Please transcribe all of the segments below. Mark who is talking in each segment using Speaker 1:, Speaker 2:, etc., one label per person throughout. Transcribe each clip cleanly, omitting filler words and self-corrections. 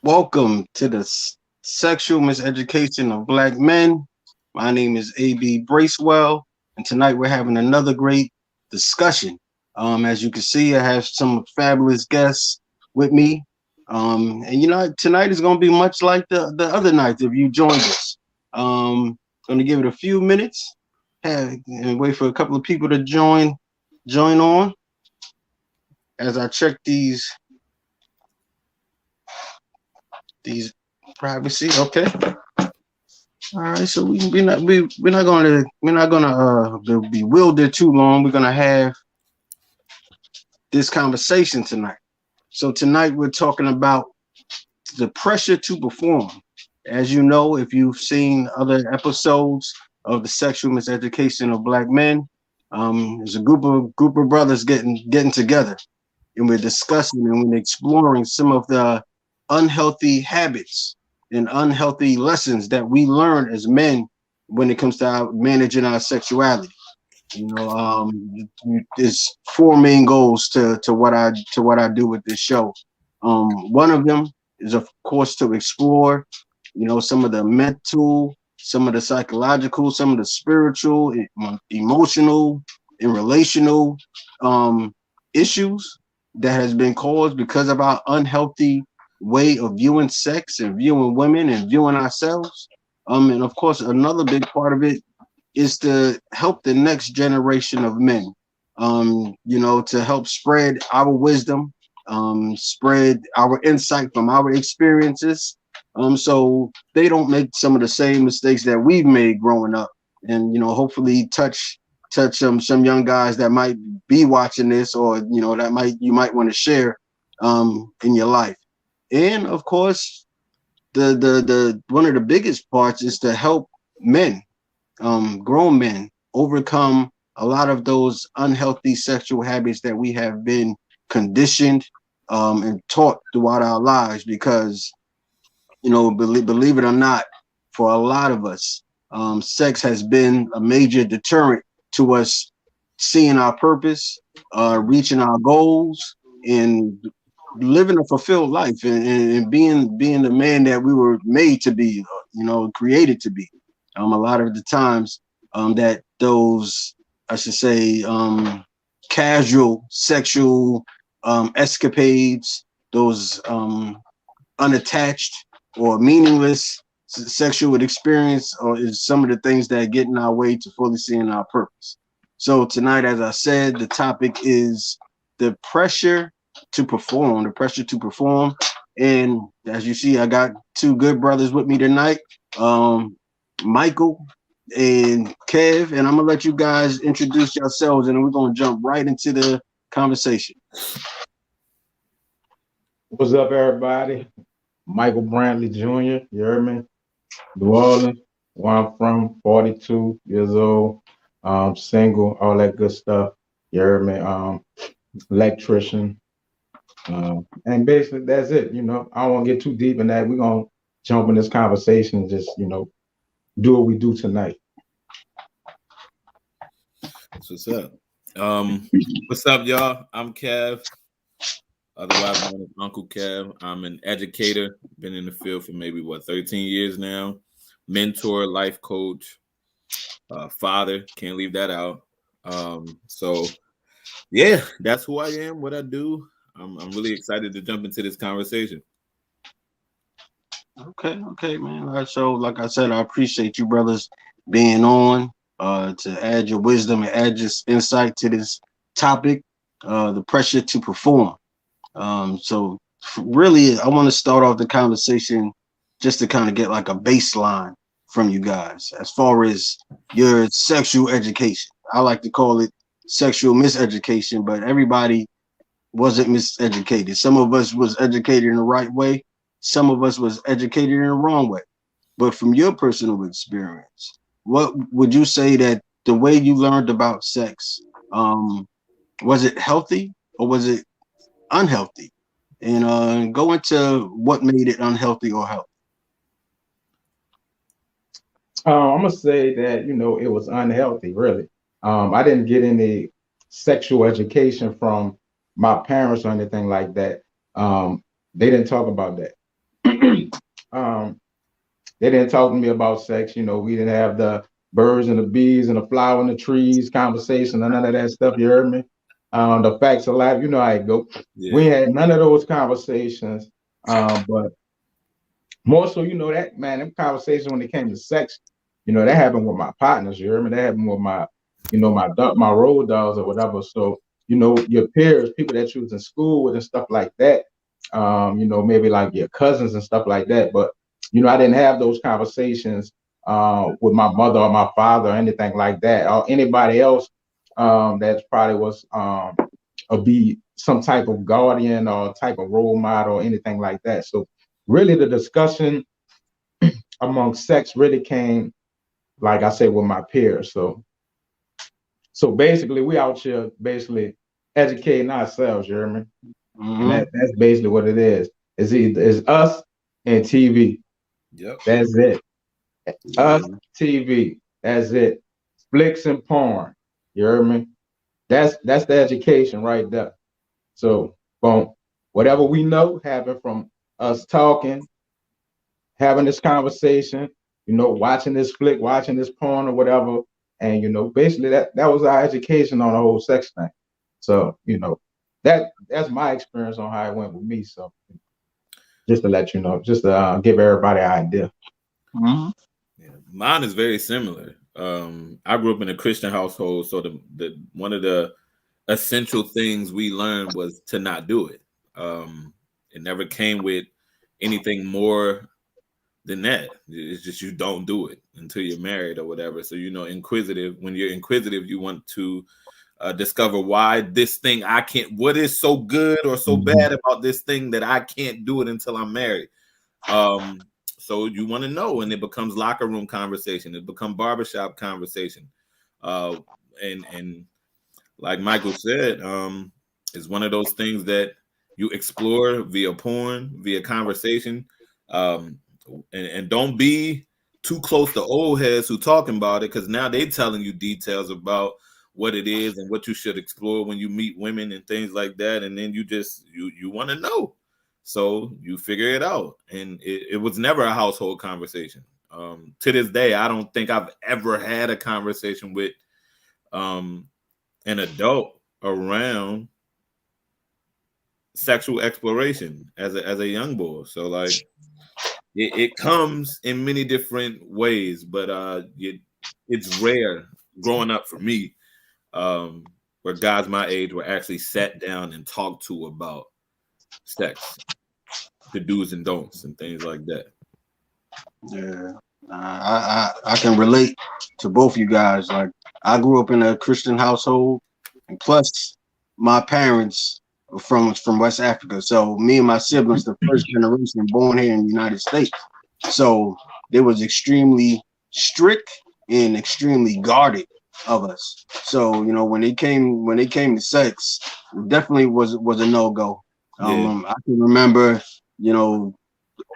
Speaker 1: Welcome to the Sexual Miseducation of Black Men. My name is AB Bracewell, and tonight we're having another great discussion. As you can see, I have some fabulous guests with me. Tonight is going to be much like the other nights if you joined us. Going to give it a few minutes and wait for a couple of people to join on as I check these privacy. Okay. All right, so we're not gonna be bewildered too long. We're gonna have this conversation tonight. So tonight we're talking about the pressure to perform. As you know, if you've seen other episodes of the Sexual Miseducation of Black Men, there's a group of brothers getting together, and we're discussing and we're exploring some of the unhealthy habits and unhealthy lessons that we learn as men when it comes to managing our sexuality. There's four main goals to what I do with this show. One of them is, of course, to explore, some of the mental, some of the psychological, some of the spiritual, emotional, and relational issues that has been caused because of our unhealthy way of viewing sex and viewing women and viewing ourselves. And of course, another big part of it is to help the next generation of men, to help spread our wisdom, spread our insight from our experiences, so they don't make some of the same mistakes that we've made growing up, and hopefully touch some young guys that might be watching this, or that you might want to share in your life. And of course, the one of the biggest parts is to help men, grown men, overcome a lot of those unhealthy sexual habits that we have been conditioned and taught throughout our lives. Because believe it or not, for a lot of us, sex has been a major deterrent to us seeing our purpose, reaching our goals, and living a fulfilled life, and being the man that we were made to be, created to be. A lot of the times that those, I should say, casual sexual escapades, those unattached or meaningless sexual experience, or is some of the things that get in our way to fully seeing our purpose. So tonight, as I said, the topic is the pressure to perform, And as you see, I got two good brothers with me tonight, Michael and Kev, and I'm gonna let you guys introduce yourselves, and then we're gonna jump right into the conversation.
Speaker 2: What's up, everybody? Michael Brantley Jr., you heard me? New Orleans, where I'm from, 42 years old, single, all that good stuff. You heard me? Electrician. And basically, that's it. I don't want to get too deep in that. We're going to jump in this conversation and just, do what we do tonight.
Speaker 3: That's what's up. What's up, y'all? I'm Kev, otherwise known as Uncle Kev. I'm an educator, been in the field for maybe 13 years now. Mentor, life coach, father, can't leave that out. So yeah, that's who I am, what I do. I'm really excited to jump into this conversation.
Speaker 1: Okay, man. All right, so like I said, I appreciate you brothers being on to add your wisdom and add your insight to this topic, the pressure to perform. Really, I want to start off the conversation just to kind of get like a baseline from you guys as far as your sexual education. I like to call it sexual miseducation, but everybody wasn't miseducated. Some of us was educated in the right way. Some of us was educated in the wrong way. But from your personal experience, what would you say that the way you learned about sex, was it healthy or was it unhealthy? And go into what made it unhealthy or healthy.
Speaker 2: I'm going to say that, it was unhealthy, really. I didn't get any sexual education from my parents or anything like that. They didn't talk about that. They didn't talk to me about sex. You know, we didn't have the birds and the bees and the flower and the trees conversation and none of that stuff. You heard me? The facts of life, you know how it go.
Speaker 3: Yeah.
Speaker 2: We had none of those conversations. But more so, you know, that man, them conversations when it came to sex, you know, that happened with my partners. You heard me? That happened with my, you know, my road dogs or whatever. So, you know, your peers, people that you was in school with and stuff like that. You know, maybe like your cousins and stuff like that. But you know, I didn't have those conversations with my mother or my father or anything like that, or anybody else that probably was or be some type of guardian or type of role model or anything like that. So really the discussion among sex really came, like I said, with my peers. So basically we out here basically educating ourselves, you hear me?
Speaker 1: Mm-hmm.
Speaker 2: And that's basically what it is. It's us and TV.
Speaker 3: Yep.
Speaker 2: That's it. Us, TV. That's it. Flicks and porn. You heard me? That's the education right there. So, boom. Whatever we know happened from us talking, having this conversation, you know, watching this flick, watching this porn or whatever. And, you know, basically that was our education on the whole sex thing. So, you know, that's my experience on how it went with me. So just to let you know, just to give everybody an idea.
Speaker 1: Mm-hmm.
Speaker 3: Yeah, mine is very similar. I grew up in a Christian household, so the one of the essential things we learned was to not do it. It never came with anything more than that. It's just you don't do it until you're married or whatever. So you know, inquisitive. When you're inquisitive, you want to discover why this thing I can't. What is so good or so bad about this thing that I can't do it until I'm married? So you want to know, and it becomes locker room conversation. It becomes barbershop conversation. And like Michael said, it's one of those things that you explore via porn, via conversation. And don't be too close to old heads who talking about it, because now they telling you details about what it is and what you should explore when you meet women and things like that. And then you want to know. So you figure it out. And it was never a household conversation. To this day, I don't think I've ever had a conversation with an adult around sexual exploration as a young boy. So like it comes in many different ways, but it's rare growing up for me, where guys my age were actually sat down and talked to about sex, the do's and don'ts and things like that.
Speaker 1: Yeah, I can relate to both you guys. Like, I grew up in a Christian household, and plus my parents were from West Africa. So me and my siblings, the first generation born here in the United States. So they was extremely strict and extremely guarded of us. So you know, when they came to sex, it definitely was a no-go.
Speaker 3: Yeah.
Speaker 1: I can remember, you know,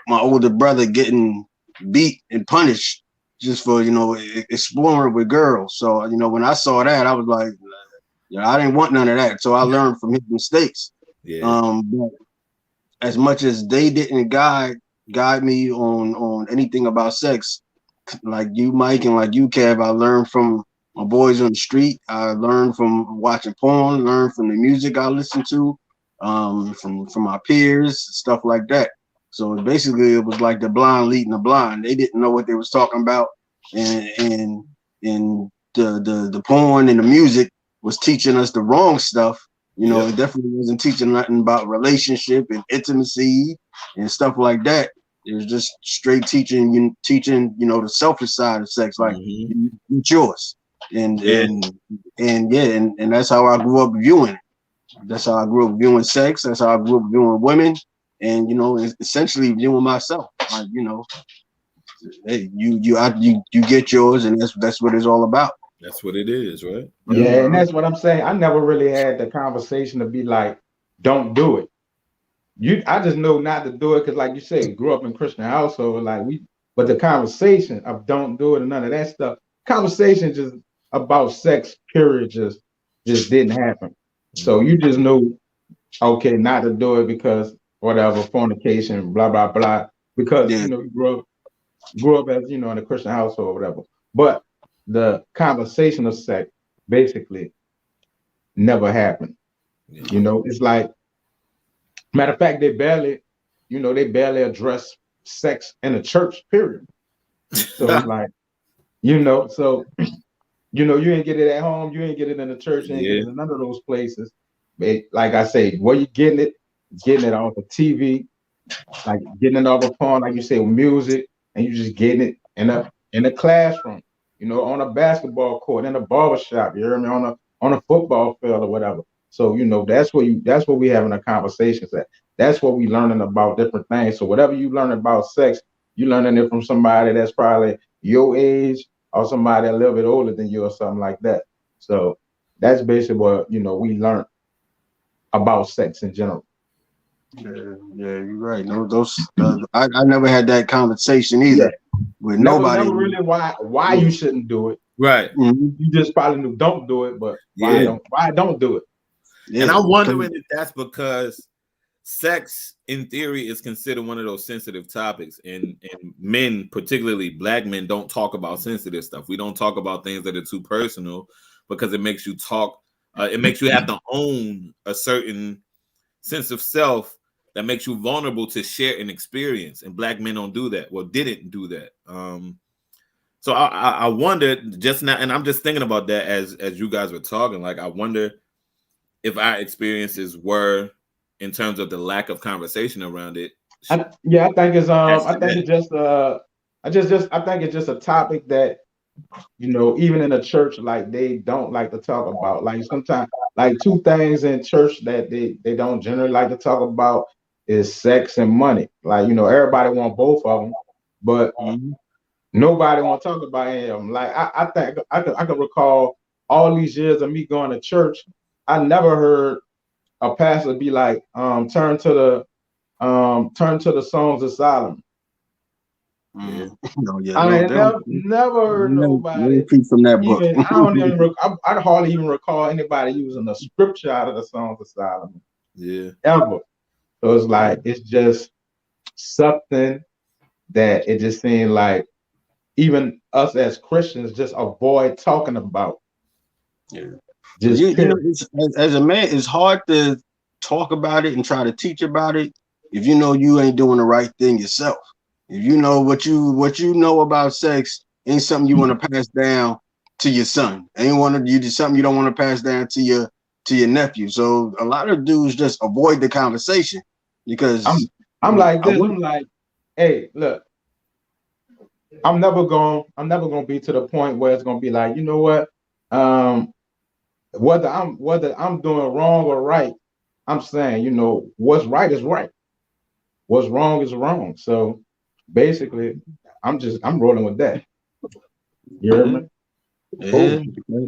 Speaker 1: my older brother getting beat and punished just for, you know, exploring with girls. So, you know, when I saw that, I was like, yeah, I didn't want none of that. So I learned from his mistakes.
Speaker 3: Yeah.
Speaker 1: But as much as they didn't guide me on anything about sex, like you, Mike, and like you, Kev, I learned from my boys on the street. I learned from watching porn, learned from the music I listened to, from my peers, stuff like that. So basically, it was like the blind leading the blind. They didn't know what they was talking about, and the porn and the music was teaching us the wrong stuff. You know, It definitely wasn't teaching nothing about relationship and intimacy and stuff like that. It was just straight teaching, you know, the selfish side of sex, like it's yours, and that's how I grew up viewing it. That's how I grew up viewing sex. That's how I grew up viewing women. And you know, essentially viewing myself, like, you know, hey, you get yours, and that's what it's all about.
Speaker 3: That's what it is, right?
Speaker 2: Yeah, and that's what I'm saying. I never really had the conversation to be like, don't do it. I just know not to do it because, like you said, grew up in Christian household, but the conversation of don't do it and none of that stuff, conversation just about sex, period, just didn't happen. So you just know, okay, not to do it because whatever, fornication, blah, blah, blah. because
Speaker 1: Yeah.
Speaker 2: you grew up as in a Christian household or whatever. But the conversation of sex basically never happened.
Speaker 3: Yeah.
Speaker 2: It's like, matter of fact, they barely address sex in the church, period. So it's like, so you ain't get it at home, you ain't get it in the church, you ain't get
Speaker 3: Yeah.
Speaker 2: it in none of those places. Like I say, where you getting it off of TV, like getting it off of phone, like you say, music, and you just getting it in a classroom, on a basketball court, in a barber shop, you hear me, on a football field or whatever. So that's what we having a conversations at. That's what we learning about different things. So whatever you learn about sex, you learning it from somebody that's probably your age or somebody a little bit older than you or something like that. So that's basically what we learned about sex in general.
Speaker 1: Yeah, you're right. No, those I never had that conversation
Speaker 2: Yeah.
Speaker 1: either with
Speaker 2: Never
Speaker 1: nobody.
Speaker 2: really why you shouldn't do it.
Speaker 3: Right.
Speaker 1: Mhm.
Speaker 2: You just probably knew don't do it, but
Speaker 3: Yeah.
Speaker 2: why don't do it?
Speaker 1: Yeah,
Speaker 3: And I'm wondering if that's because sex, in theory, is considered one of those sensitive topics, and men, particularly black men, don't talk about sensitive stuff. We don't talk about things that are too personal because it makes you talk. It makes you have to own a certain sense of self that makes you vulnerable to share an experience, and black men don't do that. Well, didn't do that. So I wondered just now, and I'm just thinking about that as you guys were talking. Like, I wonder if our experiences were, in terms of the lack of conversation around it.
Speaker 2: I think it's I think it's just I think it's just a topic that even in the church, like, they don't like to talk about. Like, sometimes, like, two things in church that they don't generally like to talk about is sex and money. Like, everybody want both of them, but nobody want to talk about any of them. Like, I think I can recall all these years of me going to church, I never heard a pastor be like, turn to the Songs of Solomon.
Speaker 3: Yeah.
Speaker 1: No, yeah,
Speaker 2: I
Speaker 1: no,
Speaker 2: ain't never heard nobody
Speaker 1: repeat from that book.
Speaker 2: even. I don't even. I hardly even recall anybody using a scripture out of the Songs of Solomon
Speaker 3: Yeah.
Speaker 2: ever. So it's like, it's just something that it just seemed like even us as Christians just avoid talking about.
Speaker 1: Yeah.
Speaker 2: Just
Speaker 1: as a man, it's hard to talk about it and try to teach about it if you ain't doing the right thing yourself. If you know what you know about sex ain't something you want to pass down to your son. Something you don't want to pass down to your nephew. So a lot of dudes just avoid the conversation because
Speaker 2: I'm like this. I'm like, hey, look, I'm never gonna be to the point where it's gonna be like, you know what? Whether I'm doing wrong or right, I'm saying, what's right is right. What's wrong is wrong. So basically, I'm rolling with that. You hear me?
Speaker 1: Yeah,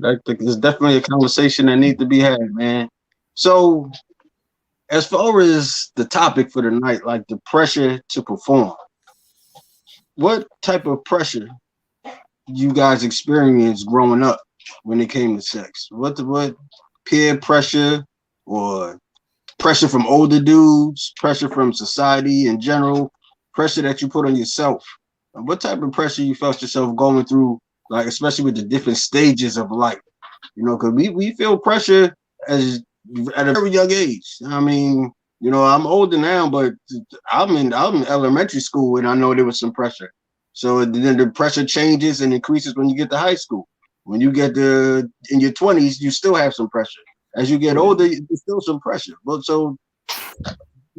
Speaker 1: I think it's definitely a conversation that needs to be had, man. So, as far as the topic for the night, like the pressure to perform, what type of pressure you guys experienced growing up when it came to sex? What peer pressure or pressure from older dudes, pressure from society in general, pressure that you put on yourself? What type of pressure you felt yourself going through, like especially with the different stages of life? Because we feel pressure as at a very young age. I mean, I'm older now, but I'm in elementary school and I know there was some pressure. So then the pressure changes and increases when you get to high school. When you get in your 20s, you still have some pressure. As you get older, there's still some pressure. But so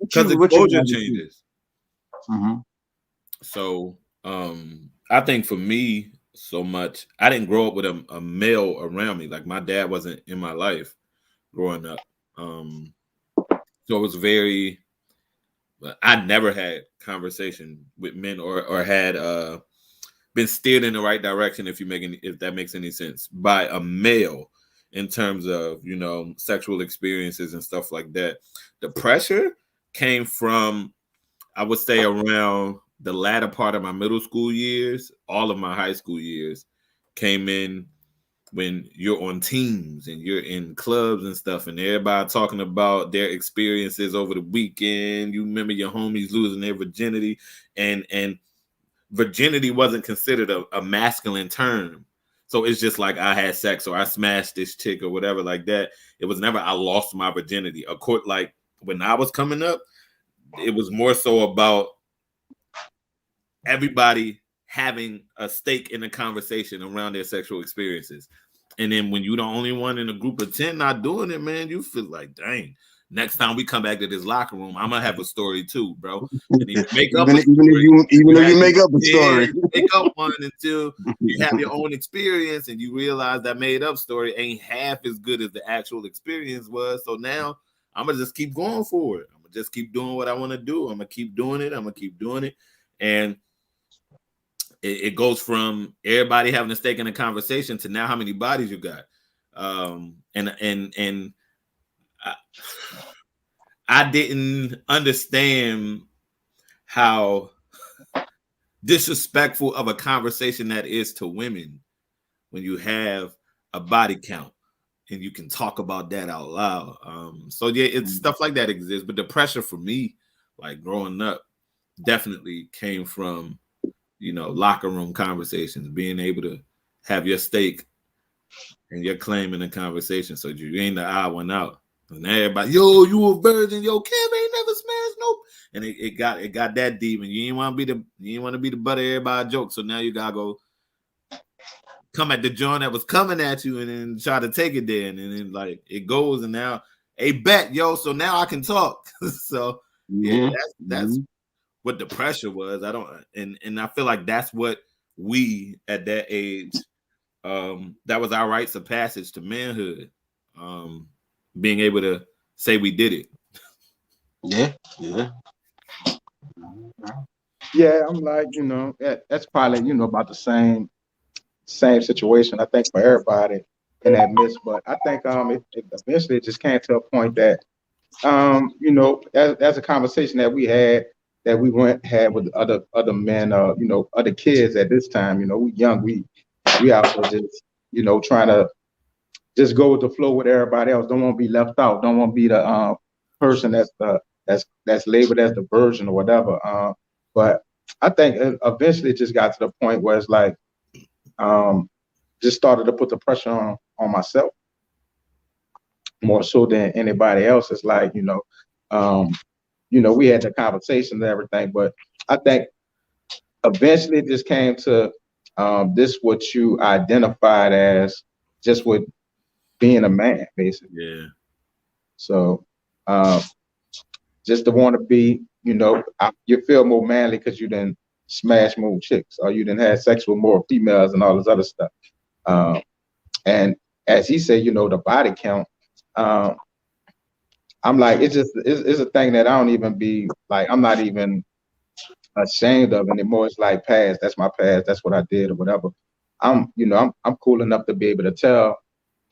Speaker 3: because exposure changes.
Speaker 1: Mm-hmm.
Speaker 3: So I think for me, so much, I didn't grow up with a male around me. Like, my dad wasn't in my life growing up. So it was very, I never had conversation with men or had been steered in the right direction, if that makes any sense, by a male in terms of sexual experiences and stuff like that. The pressure came from, I would say, around the latter part of my middle school years. All of my high school years came in when you're on teams and you're in clubs and stuff, and everybody talking about their experiences over the weekend. You remember your homies losing their virginity, and virginity wasn't considered a masculine term. So it's just like I had sex or I smashed this chick or whatever like that. It was never I lost my virginity. Of course, like when I was coming up, it was more so about everybody having a stake in the conversation around their sexual experiences. And then when you're the only one in a group of 10 not doing it, man, you feel like, dang, next time we come back to this locker room, I'm gonna have a story too, bro. And you make up
Speaker 1: even if you make up a story,
Speaker 3: you make up one until you have your own experience and you realize that made up story ain't half as good as the actual experience was. So now I'm gonna just keep going for it. I'm gonna just keep doing what I want to do. I'm gonna keep doing it. And it goes from everybody having a stake in the conversation to now how many bodies you got. And I didn't understand how disrespectful of a conversation that is to women when you have a body count and you can talk about that out loud. So yeah, it's stuff like that exists, but the pressure for me, like growing up, definitely came from, you know, locker room conversations, being able to have your stake and your claim in the conversation, so you ain't the odd one out. And everybody, yo, you a virgin, yo, Kev ain't never smashed, nope. And it got that deep, and you ain't want to be the butt of everybody's joke. So now you gotta go come at the joint that was coming at you, and then try to take it there, and then like it goes, and now a bet, yo. So now I can talk. So yeah, that's what the pressure was. And I feel like that's what we at that age, that was our rites of passage to manhood. Being able to say we did it.
Speaker 2: Yeah, I'm like, you know, that's probably, you know, about the same situation, I think, for everybody in that midst. But I think it eventually just came to a point that you know, as a conversation that we had had with other men, you know, other kids at this time. You know, we young, we also just, you know, trying to just go with the flow with everybody else. Don't want to be left out. Don't want to be the person that's labeled as the virgin or whatever. But I think eventually it just got to the point where it's like, just started to put the pressure on myself more so than anybody else. It's like, you know, we had the conversation and everything, but I think eventually it just came to this what you identified as just with being a man, basically.
Speaker 3: Yeah.
Speaker 2: So just to want to be, you know, you feel more manly because you didn't smash more chicks or you didn't have sex with more females and all this other stuff. And as he said, you know, the body count, I'm like, it's a thing that I don't even be like, I'm not even ashamed of anymore. It's like past, that's my past, that's what I did or whatever. I'm cool enough to be able to tell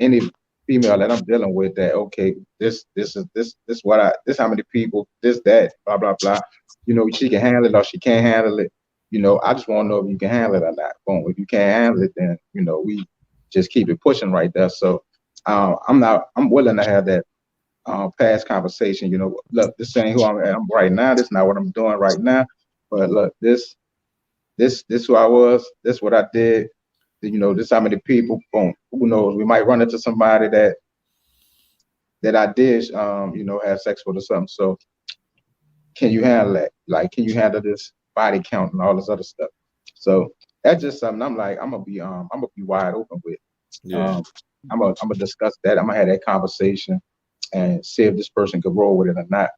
Speaker 2: any female that I'm dealing with that, okay, this how many people, that, blah, blah, blah. You know, she can handle it or she can't handle it. You know, I just want to know if you can handle it or not. Boom. If you can't handle it, then, you know, we just keep it pushing right there. So I'm willing to have that past conversation. You know, look, this ain't who I'm right now. This is not what I'm doing right now. But look, this who I was. This what I did. You know, this how many people. Boom. Who knows? We might run into somebody that I did, you know, have sex with or something. So, can you handle that? Like, can you handle this body count and all this other stuff? So that's just something I'm like, I'm gonna be wide open with.
Speaker 3: Yeah.
Speaker 2: I'm gonna discuss that. I'm gonna have that conversation and see if this person could roll with it or not.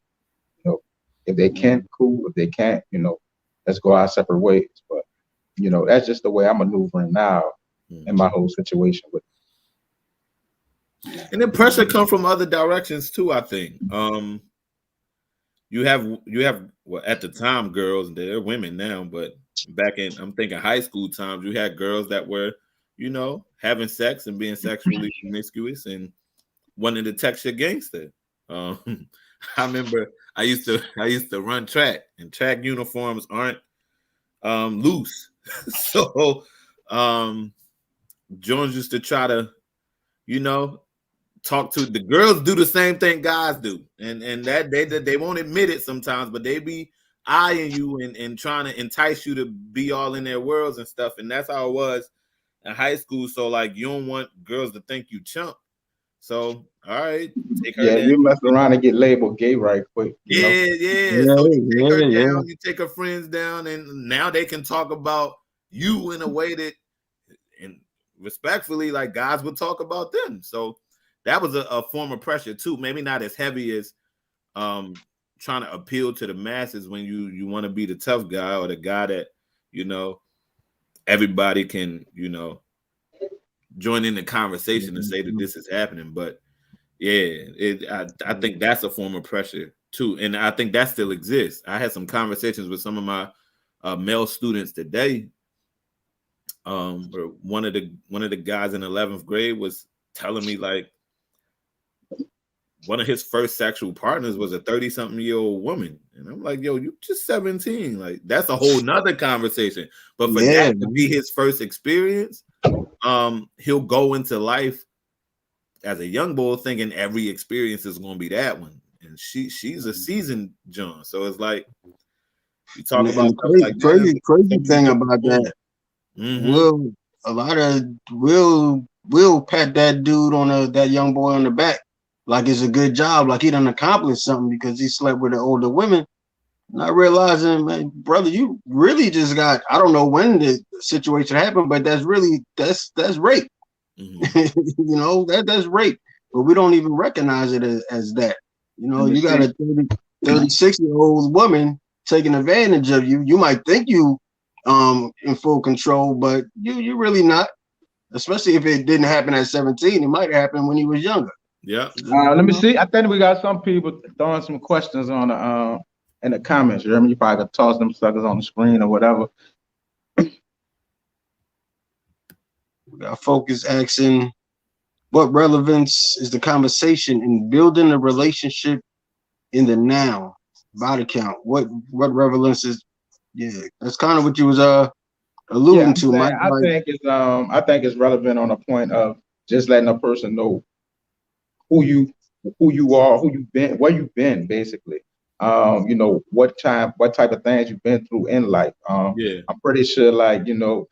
Speaker 2: You know, if they can, cool. If they can't, you know, let's go our separate ways. But you know, that's just the way I'm maneuvering now in my whole situation with it.
Speaker 3: And then pressure come from other directions too, I think. You have well, at the time, girls, they're women now, but back in, I'm thinking high school times, you had girls that were, you know, having sex and being sexually promiscuous and wanting to text your gangster. I remember I used to run track, and track uniforms aren't loose. So Jones used to try to you know, talk to the girls. Do the same thing guys do, and that they won't admit it sometimes, but they be eyeing you and trying to entice you to be all in their worlds and stuff. And that's how it was in high school. So like, you don't want girls to think you chump. So all right, take her
Speaker 2: Yeah,
Speaker 3: down.
Speaker 2: you mess around and get labeled gay right quick. You know?
Speaker 3: Yeah. So you take her down, you take her friends down, and now they can talk about you in a way that, and respectfully, like guys would talk about them. So that was a form of pressure too. Maybe not as heavy as trying to appeal to the masses when you want to be the tough guy or the guy that, you know, everybody can, you know, join in the conversation and say that this is happening. But yeah, I think that's a form of pressure too, and I think that still exists. I had some conversations with some of my male students today. Where one of the guys in 11th grade was telling me like one of his first sexual partners was a 30-something-year-old woman, and I'm like, yo, you just 17. Like that's a whole nother conversation. But for that to be his first experience, he'll go into life as a young boy thinking every experience is going to be that one, and she's a seasoned John. So it's like you talk about stuff like
Speaker 1: crazy thing about that. Will pat that dude on that young boy on the back like it's a good job, like he done accomplished something because he slept with the older women, not realizing, man, brother, you really just got, I don't know when the situation happened, but that's rape. You know, that's rape, but we don't even recognize it as that. You know, you got a 36-year-old woman taking advantage of you. You might think you in full control, but you're really not. Especially if it didn't happen at 17, it might happen when he was younger.
Speaker 3: Yeah.
Speaker 2: Let me see. I think we got some people throwing some questions on the in the comments. You remember, you probably could toss them suckers on the screen or whatever.
Speaker 1: We got Focus asking, what relevance is the conversation in building a relationship in the now? Body count. What relevance is? Yeah, that's kind of what you was alluding to, Mike.
Speaker 2: I think it's relevant on the point of just letting a person know who you are, who you've been, where you've been, basically. You know, what type of things you've been through in life. I'm pretty sure, like, you know,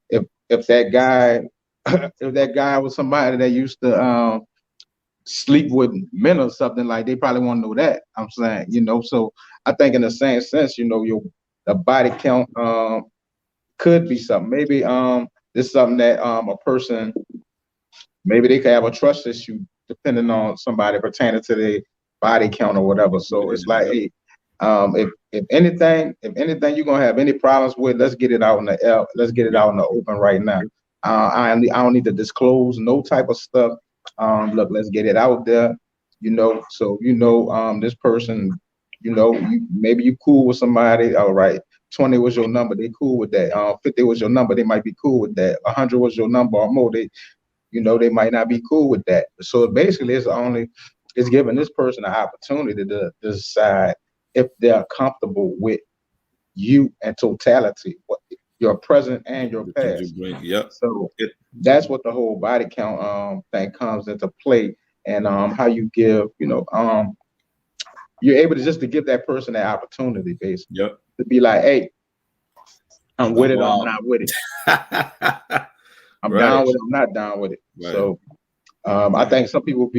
Speaker 2: if that guy if that guy was somebody that used to sleep with men or something, like, they probably want to know that. I'm saying, you know, so I think in the same sense, you know, the body count could be something. Maybe this is something that a person, maybe they could have a trust issue depending on somebody pertaining to their body count or whatever. So it's like, hey, if anything you're gonna have any problems with, let's get it out in the open right now. I don't need to disclose no type of stuff. Look, let's get it out there, you know. So you know, this person, you know, maybe you cool with somebody, all right. 20 was your number, they cool with that. 50 was your number, they might be cool with that. 100 was your number or more, they might not be cool with that. So basically, it's giving this person an opportunity to decide if they're comfortable with you and totality, your present and your past. So that's what the whole body count thing comes into play, and how you give, you know, you're able to just to give that person that opportunity, basically, to be like, hey, I'm with it, or I'm not with it. I'm down with it, I'm not down with it. So I think some people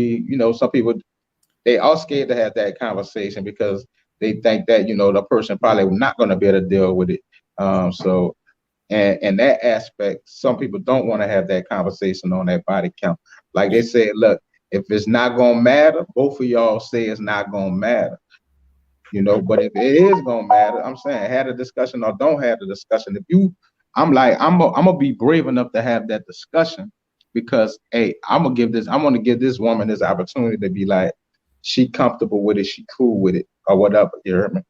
Speaker 2: they are scared to have that conversation because they think that, you know, the person probably not going to be able to deal with it. So and that aspect, some people don't want to have that conversation on that body count. Like they said, look, if it's not going to matter, both of y'all say it's not going to matter. You know, but if it is going to matter, I'm saying have the discussion or don't have the discussion. I'm gonna be brave enough to have that discussion because, hey, I'm gonna give this woman this opportunity to be like, she comfortable with it, she cool with it, or whatever. You hear me?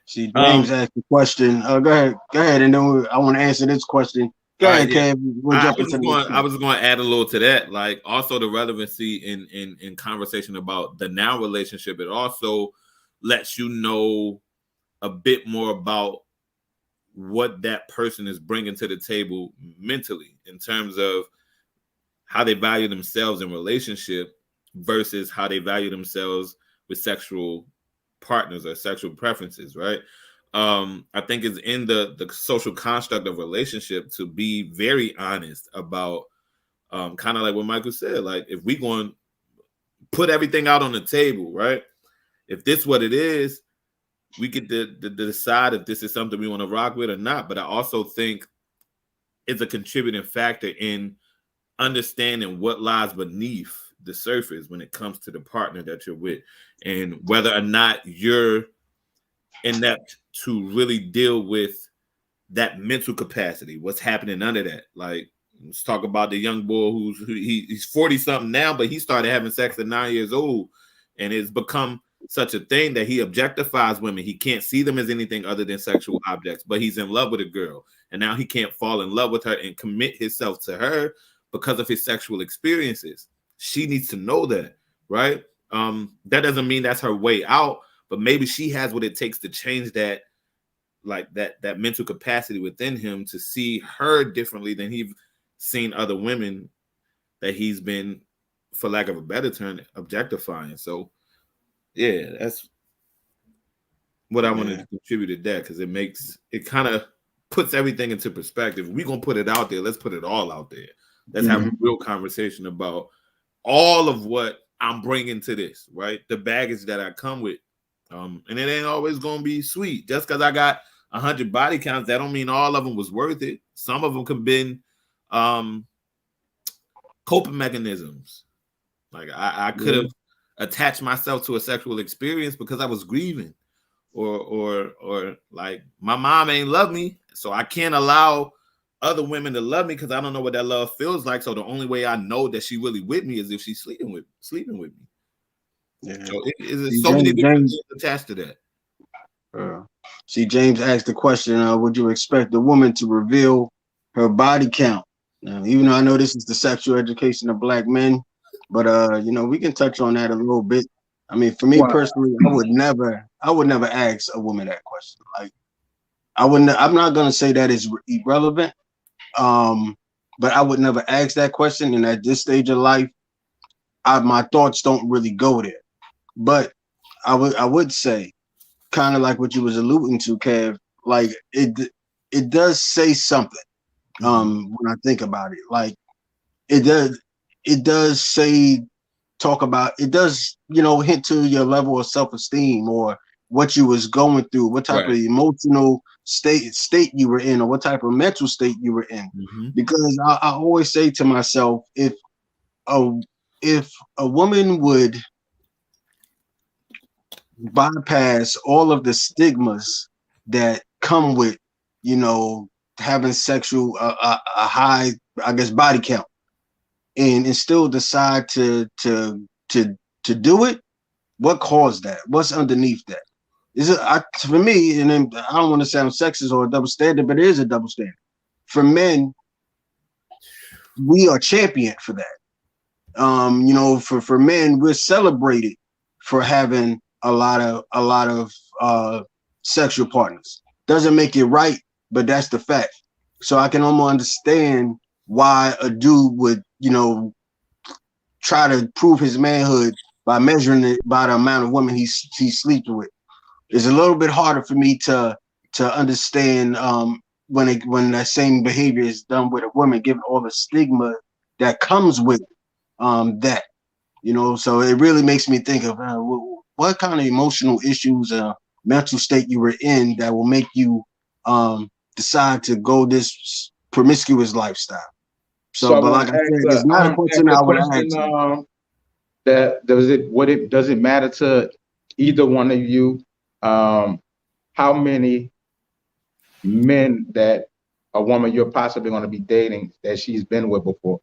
Speaker 1: See, James asked the question. Go ahead, and then I want to answer this question. Go ahead, Kev. We'll jump into
Speaker 3: I was going to add a little to that, like also the relevancy in conversation about the now relationship. It also lets you know a bit more about what that person is bringing to the table mentally in terms of how they value themselves in relationship versus how they value themselves with sexual partners or sexual preferences, right? I think it's in the social construct of relationship to be very honest about kind of like what Michael said, like if we going to put everything out on the table, right? If this what it is, we get to decide if this is something we want to rock with or not. But I also think it's a contributing factor in understanding what lies beneath the surface when it comes to the partner that you're with, and whether or not you're inept to really deal with that mental capacity, what's happening under that. Like, let's talk about the young boy he's 40 something now, but he started having sex at 9 years old, and it's become such a thing that he objectifies women. He can't see them as anything other than sexual objects, but he's in love with a girl, and now he can't fall in love with her and commit himself to her because of his sexual experiences. She needs to know that, right? That doesn't mean that's her way out, but maybe she has what it takes to change that, like that mental capacity within him to see her differently than he's seen other women that he's been, for lack of a better term, objectifying. So yeah, that's what I wanted to contribute to that, because it kind of puts everything into perspective. We're gonna put it out there, let's put it all out there. Let's have a real conversation about all of what I'm bringing to this, right? The baggage that I come with. And it ain't always gonna be sweet. Just because I got 100 body counts, that don't mean all of them was worth it. Some of them could have been coping mechanisms. Like I could have attached myself to a sexual experience because I was grieving, or like my mom ain't love me, so I can't allow other women to love me because I don't know what that love feels like. So the only way I know that she really with me is if she's sleeping with me. Yeah. So there's so many different things attached to that.
Speaker 1: See, James asked the question, would you expect a woman to reveal her body count? Now, even though I know this is the sexual education of Black men, but we can touch on that a little bit. I mean, for me personally, I would never ask a woman that question. Like, I'm not gonna say that is irrelevant, but I would never ask that question. And at this stage of life, my thoughts don't really go there. But I would say, kind of like what you was alluding to, Kev, like it does say something. When I think about it, like it does say, talk about, it does, hint to your level of self-esteem or what you was going through, what type of emotional state you were in, or what type of mental state you were in. Because I always say to myself, if a woman would bypass all of the stigmas that come with, having sexual a high, I guess, body count, and still decide to do it, what caused that? What's underneath that? Is it, for me, and then I don't want to sound sexist or a double standard, but it is a double standard. For men, we are championed for that. For men, we're celebrated for having a lot of sexual partners. Doesn't make it right, but that's the fact. So I can almost understand why a dude would, try to prove his manhood by measuring it by the amount of women he sleeps with. It's a little bit harder for me to understand when that same behavior is done with a woman, given all the stigma that comes with that. So it really makes me think of what kind of emotional issues, mental state you were in that will make you decide to go this promiscuous lifestyle. So but like I said, it's not a question I would ask.
Speaker 2: Does it matter to either one of you how many men that a woman you're possibly going to be dating that she's been with before?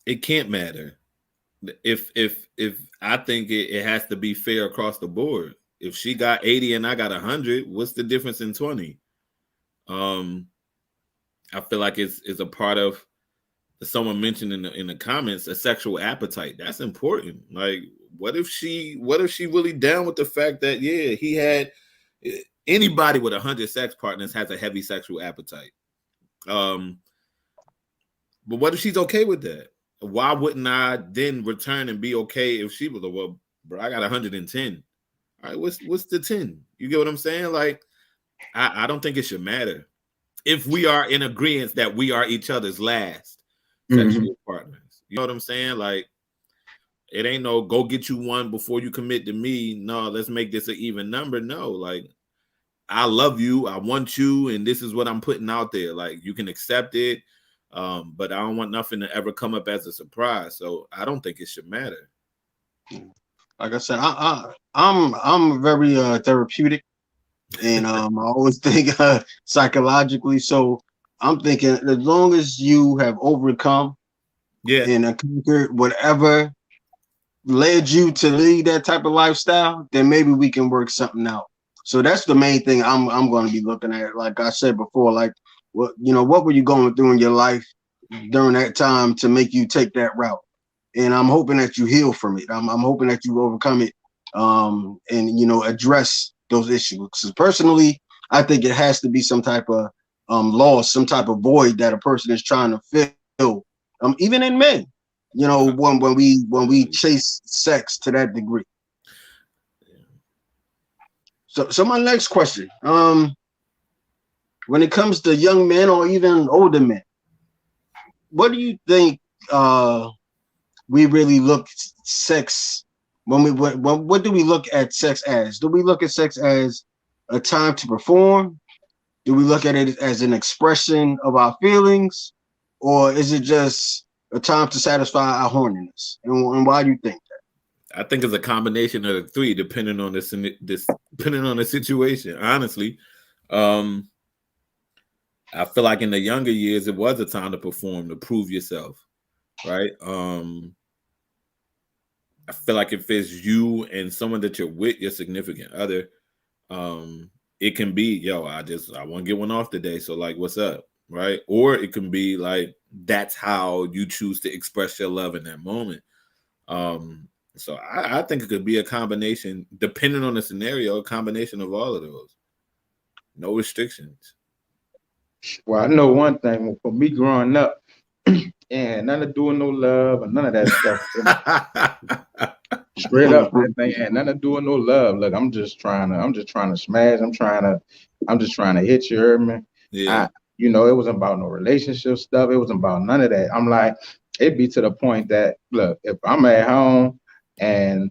Speaker 3: It can't matter. If I think it has to be fair across the board. If she got 80 and I got 100, what's the difference in 20? I feel like it's a part of, someone mentioned in the comments, a sexual appetite. That's important. Like, what if she really down with the fact that he had anybody with 100 sex partners has a heavy sexual appetite. But what if she's okay with that? Why wouldn't I then return and be okay if she was like, well, bro, I got 110. All right, what's the 10? You get what I'm saying? Like, I don't think it should matter if we are in agreement that we are each other's last sexual partners. You know what I'm saying? Like, it ain't no go get you one before you commit to me. No, let's make this an even number. No, like, I love you, I want you, and this is what I'm putting out there. Like, you can accept it, but I don't want nothing to ever come up as a surprise. So I don't think it should matter.
Speaker 1: Like I said, I'm very therapeutic, and I always think psychologically. So I'm thinking, as long as you have overcome, and conquered whatever led you to lead that type of lifestyle, then maybe we can work something out. So that's the main thing I'm going to be looking at. Like I said before, like, what were you going through in your life during that time to make you take that route? And I'm hoping that you heal from it. I'm hoping that you overcome it, and address those issues. Because personally, I think it has to be some type of loss, some type of void that a person is trying to fill. Even in men, when we chase sex to that degree. So my next question, when it comes to young men or even older men, what do you think we really look sex what do we look at sex as? Do we look at sex as a time to perform? Do we look at it as an expression of our feelings, or is it just a time to satisfy our horniness? And why do you think that?
Speaker 3: I think it's a combination of the three, depending on depending on the situation. Honestly, I feel like in the younger years, it was a time to perform, to prove yourself, right? I feel like if it's you and someone that you're with, your significant other, it can be, yo, I want to get one off today. So like, what's up? Right. Or it can be like, that's how you choose to express your love in that moment. So I think it could be a combination, depending on the scenario, a combination of all of those. No restrictions.
Speaker 2: Well, I know one thing for me growing up, and none of doing no love and none of that stuff. Straight up, that thing, and none of doing no love. Look, I'm just trying to smash. I'm just trying to hit you, heard me?
Speaker 3: Yeah.
Speaker 2: It wasn't about no relationship stuff. It wasn't about none of that. I'm like, it'd be to the point that, look, if I'm at home and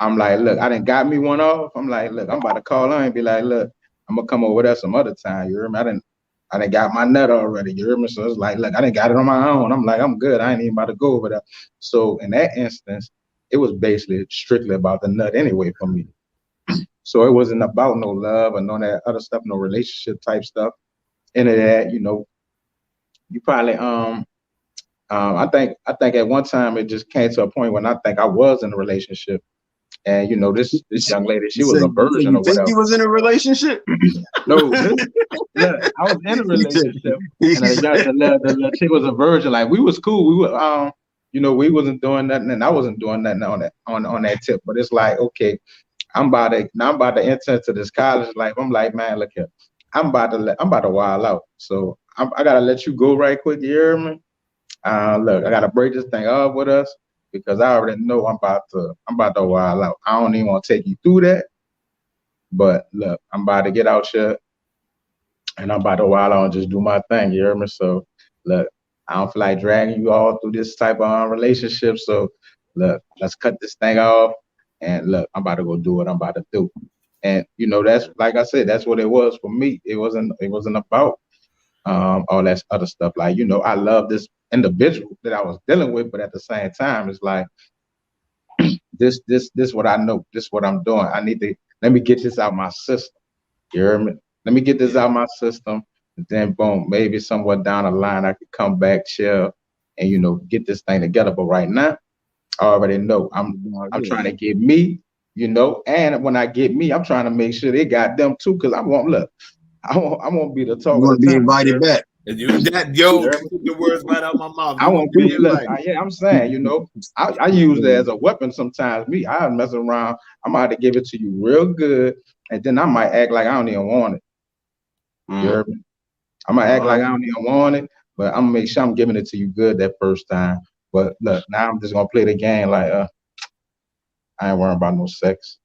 Speaker 2: I'm like, look, I done got me one off. I'm like, look, I'm about to call her and be like, look, I'm gonna come over there some other time. You hear me? I done got my nut already. You hear me? So it's like, look, I done got it on my own. I'm like, I'm good. I ain't even about to go over there. So in that instance, it was basically strictly about the nut anyway for me. So it wasn't about no love or none of that other stuff, no relationship type stuff. Into that, you probably I think at one time it just came to a point when I think I was in a relationship. And this young lady, she was a virgin or whatever.
Speaker 1: You was in a relationship?
Speaker 2: No, look, I was in a relationship, and the chick was a virgin. Like, we was cool. We were, we wasn't doing nothing, and I wasn't doing nothing on that tip. But it's like, okay, I'm about to enter into this college life. I'm like, man, look here, I'm about to wild out. So I gotta let you go right quick. You hear me? Look, I gotta break this thing off with us, because I already know I'm about to wild out. I don't even want to take you through that. But look, I'm about to get out here and I'm about to wild out and just do my thing. You hear me? So look, I don't feel like dragging you all through this type of relationship. So look, let's cut this thing off. And look, I'm about to go do what I'm about to do. And that's, like I said, that's what it was for me. It wasn't about all that other stuff. Like, I love this individual that I was dealing with, but at the same time, it's like, this what I know, this what I'm doing. I need to, let me get this out my system. You hear me? Let me get this out my system. And then boom, maybe somewhere down the line I could come back, chill, and get this thing together. But right now, I already know I'm trying to get me, and when I get me, I'm trying to make sure they got them too, because I won't be the talk.
Speaker 1: You want to be invited back.
Speaker 3: And you that yo
Speaker 2: You heard me?
Speaker 3: took the words right out my mouth.
Speaker 2: I
Speaker 3: You gonna
Speaker 2: want
Speaker 3: be
Speaker 2: people.
Speaker 3: in
Speaker 2: Look,
Speaker 3: life.
Speaker 2: yeah, I'm saying, I use that as a weapon sometimes. I mess around. I'm about to give it to you real good, and then I might act like I don't even want it. You heard me? I might act like I don't even want it, but I'm gonna make sure I'm giving it to you good that first time. But look, now I'm just gonna play the game like I ain't worrying about no sex.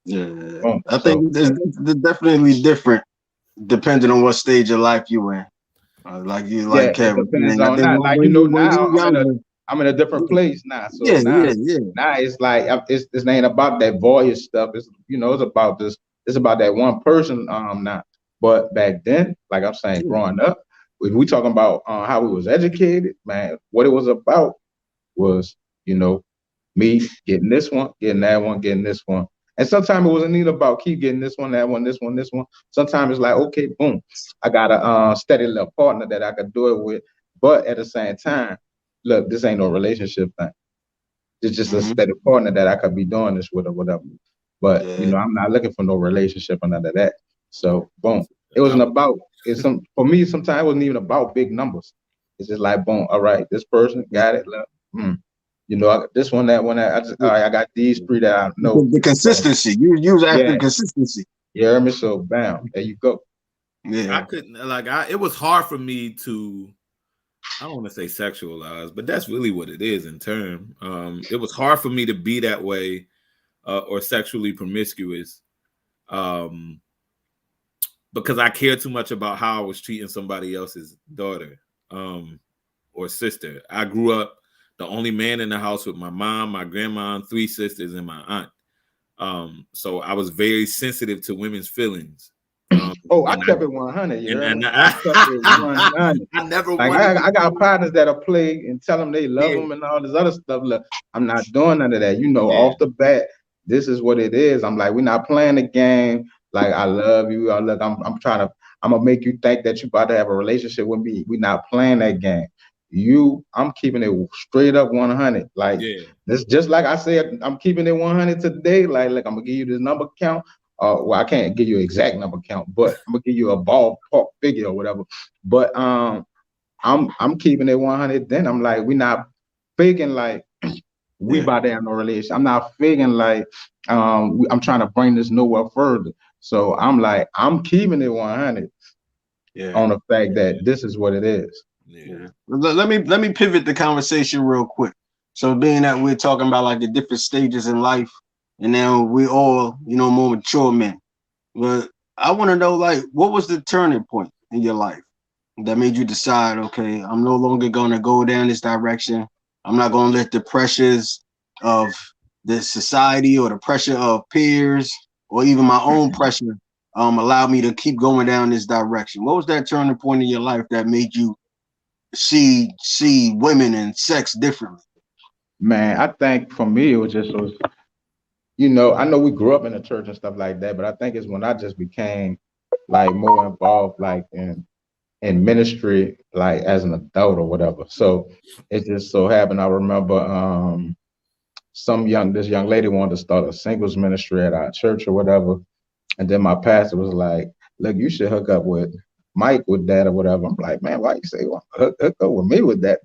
Speaker 1: Yeah,
Speaker 2: Boom.
Speaker 1: I
Speaker 2: So
Speaker 1: think it's definitely different depending on what stage of life you in. Like you,
Speaker 2: yeah,
Speaker 1: like
Speaker 2: it
Speaker 1: Kevin
Speaker 2: depends
Speaker 1: saying, I
Speaker 2: on
Speaker 1: think
Speaker 2: that. Like
Speaker 1: when
Speaker 2: now
Speaker 1: you younger,
Speaker 2: I'm in a different place now. So
Speaker 1: yeah,
Speaker 2: now
Speaker 1: yeah, yeah.
Speaker 2: now it's like this ain't about that voyage stuff. It's it's about this. It's about that one person now. But back then, like I'm saying, growing up, if we talking about how we was educated, man, what it was about was me getting this one, getting that one, getting this one. And sometimes it wasn't even about keep getting this one, that one, this one, this one. Sometimes it's like, okay, boom, I got a steady little partner that I could do it with. But at the same time, look, this ain't no relationship thing. It's just a steady partner that I could be doing this with or whatever. But
Speaker 1: Yeah.
Speaker 2: I'm not looking for no relationship or none of that. So boom. It wasn't about for me, sometimes it wasn't even about big numbers. It's just like boom, all right, this person got it. Look, this one, that one, that I just all right, I got these three that I know.
Speaker 1: The consistency. You was after
Speaker 2: Yeah.
Speaker 1: consistency.
Speaker 2: You heard me? So bam, there you go.
Speaker 3: I couldn't it was hard for me to, I don't want to say sexualize, but that's really what it is in term. It was hard for me to be that way or sexually promiscuous because I cared too much about how I was treating somebody else's daughter or sister. I grew up the only man in the house with my mom, my grandma, 3 sisters, and my aunt. So I was very sensitive to women's feelings.
Speaker 2: I kept it 100. You heard me? I kept it 100.
Speaker 3: I never
Speaker 2: like I got partners that'll play and tell them they love them and all this other stuff. Look, I'm not doing none of that. Off the bat, this is what it is. I'm like, we're not playing the game. Like, I love you. I'm gonna make you think that you about to have a relationship with me. We're not playing that game. I'm keeping it straight up 100. Like, this, just like I said, I'm keeping it 100 today. Like, look, I'm gonna give you this number count. Well, I can't give you an exact number count, but I'm gonna give you a ballpark figure or whatever. But I'm keeping it 100. Then I'm like, we're not faking like we about to have no relation. I'm not faking like I'm trying to bring this nowhere further. So I'm like, I'm keeping it 100 on the fact that this is what it is.
Speaker 1: Yeah. Let me pivot the conversation real quick. So being that we're talking about like the different stages in life, and now we all, more mature men. But I want to know, like, what was the turning point in your life that made you decide, okay, I'm no longer going to go down this direction. I'm not going to let the pressures of the society or the pressure of peers or even my own pressure allow me to keep going down this direction. What was that turning point in your life that made you see women and sex differently?
Speaker 2: Man, I think for me it was I know we grew up in the church and stuff like that, but I think it's when I just became like more involved like in ministry, like as an adult or whatever. So it just so happened I remember this young lady wanted to start a singles ministry at our church or whatever. And then my pastor was like, look, you should hook up with Mike with that or whatever. I'm like, man, why you say hook up with me with that?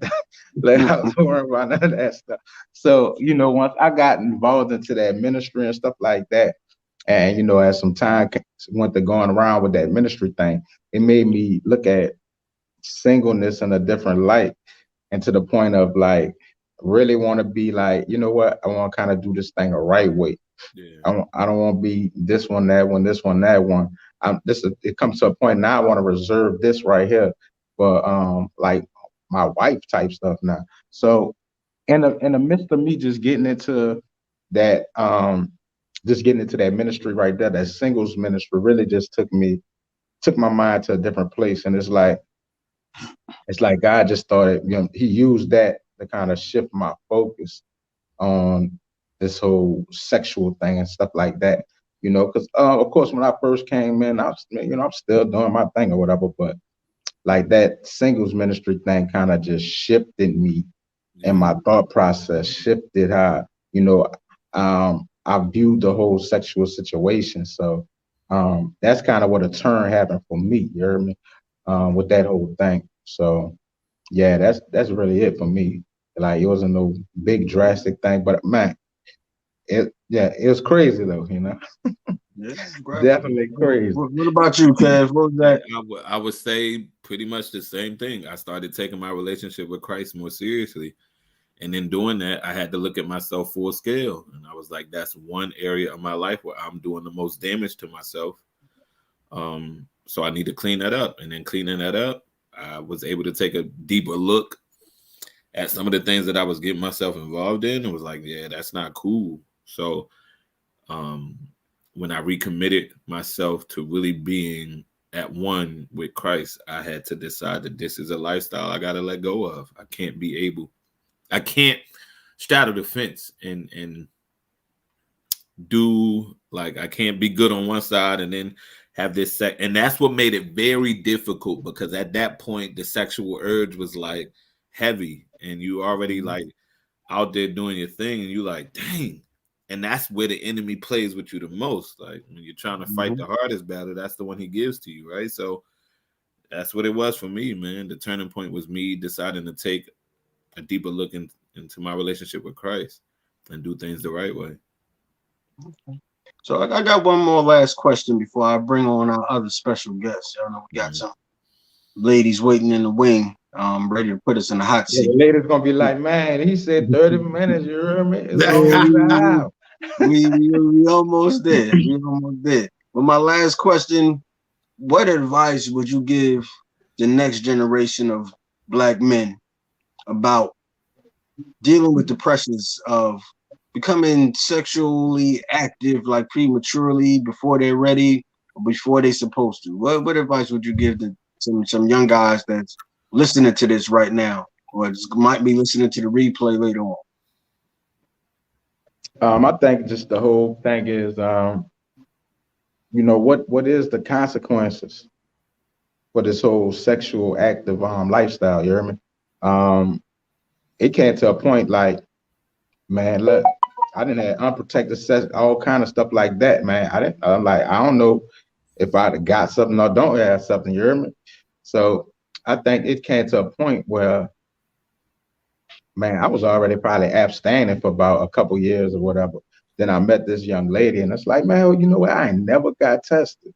Speaker 2: Like, I was worried about none of that stuff. So, once I got involved into that ministry and stuff like that, and, as some time went to going around with that ministry thing, it made me look at singleness in a different light, and to the point of like, really want to be like, you know what? I want to kind of do this thing a right way. I don't want to be this one, that one, this one, that one. It comes to a point now I want to reserve this right here for like my wife type stuff now. So in the midst of me just getting into that ministry right there, that singles ministry really just took my mind to a different place. And it's like God just started, he used that to kind of shift my focus on this whole sexual thing and stuff like that, because of course when I first came in, I'm still doing my thing or whatever, but like that singles ministry thing kind of just shifted me and my thought process shifted how, I viewed the whole sexual situation. So that's kind of what a turn happened for me. You heard me? with that whole thing. So yeah, that's really it for me. Like it wasn't no big drastic thing, but man, it was crazy though, you know.
Speaker 1: Yeah, right.
Speaker 2: Definitely crazy.
Speaker 1: What about you, Kev? What was
Speaker 3: Yeah,
Speaker 1: that?
Speaker 3: I would say pretty much the same thing. I started taking my relationship with Christ more seriously. And in doing that, I had to look at myself full scale. And I was like, that's one area of my life where I'm doing the most damage to myself. So I need to clean that up. And then cleaning that up, I was able to take a deeper look at some of the things that I was getting myself involved in. And was like, yeah, that's not cool. So when I recommitted myself to really being at one with Christ, I had to decide that this is a lifestyle I got to let go of. I can't straddle the fence and do like I can't be good on one side and then have this and that's what made it very difficult because at that point the sexual urge was like heavy and you already like out there doing your thing and you like dang, and that's where the enemy plays with you the most. Like when you're trying to fight the hardest battle, that's the one he gives to you, right? So that's what it was for me, man. The turning point was me deciding to take a deeper look into my relationship with Christ and do things the right way.
Speaker 1: So I got one more last question before I bring on our other special guests. I know we got some ladies waiting in the wing, ready to put us in the hot
Speaker 2: Yeah,
Speaker 1: seat.
Speaker 2: the lady's gonna be like, man, he said 30 minutes, you heard me? It's almost an hour.
Speaker 1: We almost there. We almost there. But my last question, what advice would you give the next generation of Black men about dealing with the pressures of becoming sexually active like prematurely before they're ready or before they're supposed to? What advice would you give to some young guys that's listening to this right now or might be listening to the replay later on?
Speaker 2: I think just the whole thing is, what is the consequences for this whole sexual active lifestyle? You hear me? It came to a point like, man, look, I didn't have unprotected sex, all kind of stuff like that, man. I'm like, I don't know if I'd have got something or don't have something. You hear me? So I think it came to a point where, man, I was already probably abstaining for about a couple years or whatever. Then I met this young lady, and it's like, man, you know what? I ain't never got tested.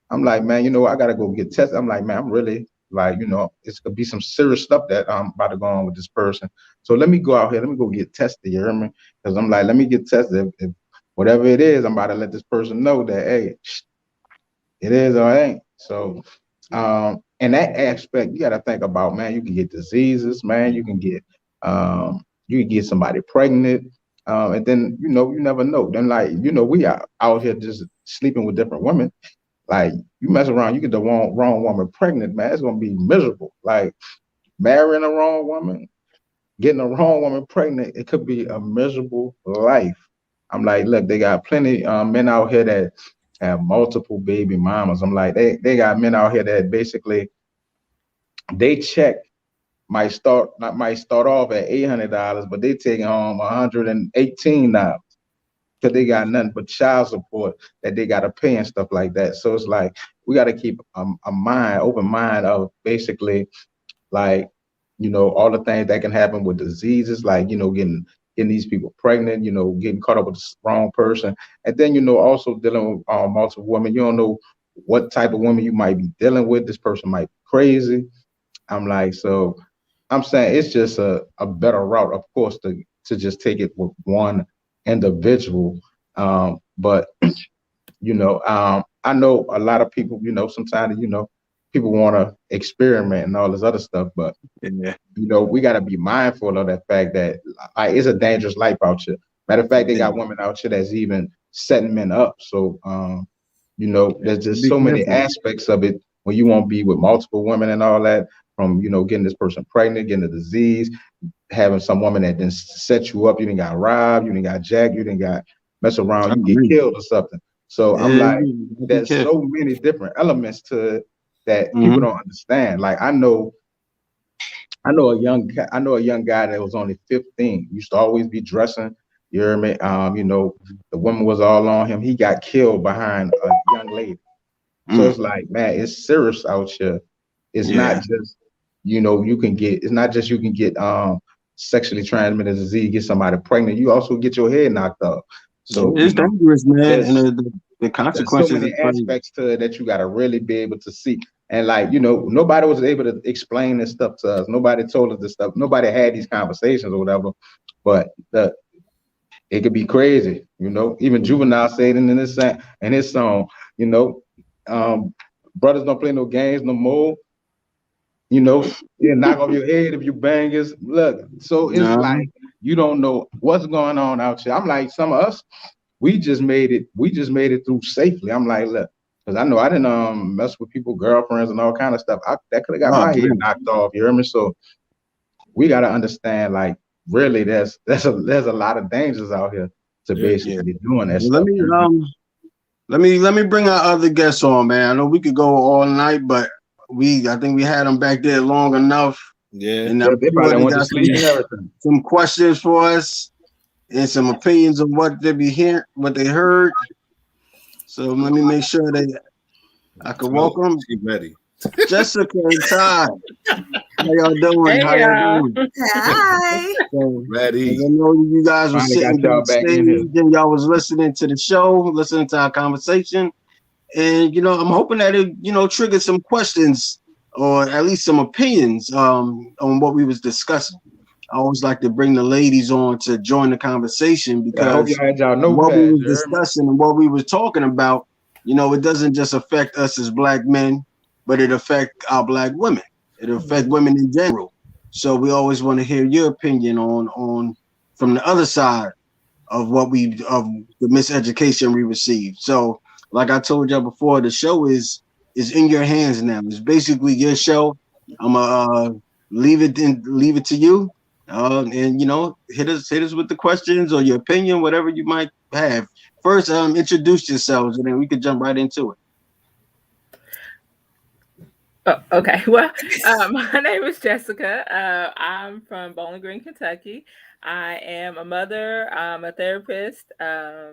Speaker 2: I'm like, man, I gotta go get tested. I'm like, man, I'm really like, it's gonna be some serious stuff that I'm about to go on with this person. So let me go out here, let me go get tested. You hear me? Because I'm like, let me get tested. If whatever it is, I'm about to let this person know that, hey, it is or it ain't. So, in that aspect, you got to think about, man, you can get diseases, man, you can get somebody pregnant, and then you never know. Then we are out here just sleeping with different women. Like you mess around, you get the wrong woman pregnant, man. It's gonna be miserable. Like marrying a wrong woman, getting a wrong woman pregnant, it could be a miserable life. I'm like, look, they got plenty men out here that have multiple baby mamas. I'm like, they got men out here that basically they check might start off at $800, but they taking home $118 because they got nothing but child support that they got to pay and stuff like that. So it's like we got to keep a open mind of basically like all the things that can happen with diseases, like getting these people pregnant, getting caught up with the wrong person, and then also dealing with multiple women. You don't know what type of woman you might be dealing with. This person might be crazy. I'm like, so I'm saying it's just a better route, of course, to just take it with one individual. But I know a lot of people, sometimes, people want to experiment and all this other stuff, but we got to be mindful of that fact that it's a dangerous life out here. Matter of fact, they got women out here that's even setting men up. So, there's just so many aspects of it when you won't be with multiple women and all that, from, getting this person pregnant, getting a disease, having some woman that then set you up, you didn't got robbed, you didn't got jacked, you didn't got mess around, you get killed or something. So I'm like, there's so many different elements to it that people don't understand. Like I know a young guy that was only 15, used to always be dressing. You hear me? The woman was all on him. He got killed behind a young lady. So it's like, man, it's serious out here. it's not just, you know, it's not just you can get sexually transmitted disease, get somebody pregnant. You also get your head knocked off. So
Speaker 1: it's dangerous, man, and the
Speaker 2: there's so
Speaker 1: consequences
Speaker 2: many
Speaker 1: is crazy.
Speaker 2: aspects to it that you got to really be able to see. And like, you know, nobody was able to explain this stuff to us. Nobody told us this stuff. Nobody had these conversations or whatever. But it could be crazy, you know. Even Juvenile said in his song, you know, brothers don't play no games no more. You know, you knock off your head if you bangers. Look, so it's like you don't know what's going on out here. I'm like, some of us, we just made it through safely. I'm like, look, because I know I didn't mess with people, girlfriends, and all kind of stuff. That could have got my head knocked off. You hear me? So we gotta understand, like, really, there's a lot of dangers out here to basically doing that stuff.
Speaker 1: Let me bring our other guests on, man. I know we could go all night, but I think we had them back there long enough.
Speaker 3: Yeah,
Speaker 1: and
Speaker 2: they probably want to sleep and everything.
Speaker 1: Some questions for us and some opinions on what they heard. So let me make sure I can welcome.
Speaker 3: She's ready.
Speaker 1: Jessica and Ty. How y'all doing?
Speaker 4: Hey,
Speaker 1: How y'all doing?
Speaker 4: Hi.
Speaker 1: So,
Speaker 3: Ready.
Speaker 1: I know you guys were sitting backstage and y'all was listening to the show, listening to our conversation. And, you know, I'm hoping that it, you know, triggered some questions or at least some opinions on what we was discussing. I always like to bring the ladies on to join the conversation because what we was discussing and what we was talking about, you know, it doesn't just affect us as black men, but it affects our black women. It affects women in general. So we always want to hear your opinion on from the other side of of the miseducation we received. So like I told y'all before, the show is in your hands now. It's basically your show. I'm gonna leave it to you. And you know, hit us with the questions or your opinion, whatever you might have. First, introduce yourselves, and then we could jump right into it.
Speaker 4: Oh, okay. Well, my name is Jessica. I'm from Bowling Green, Kentucky. I am a mother. I'm a therapist. I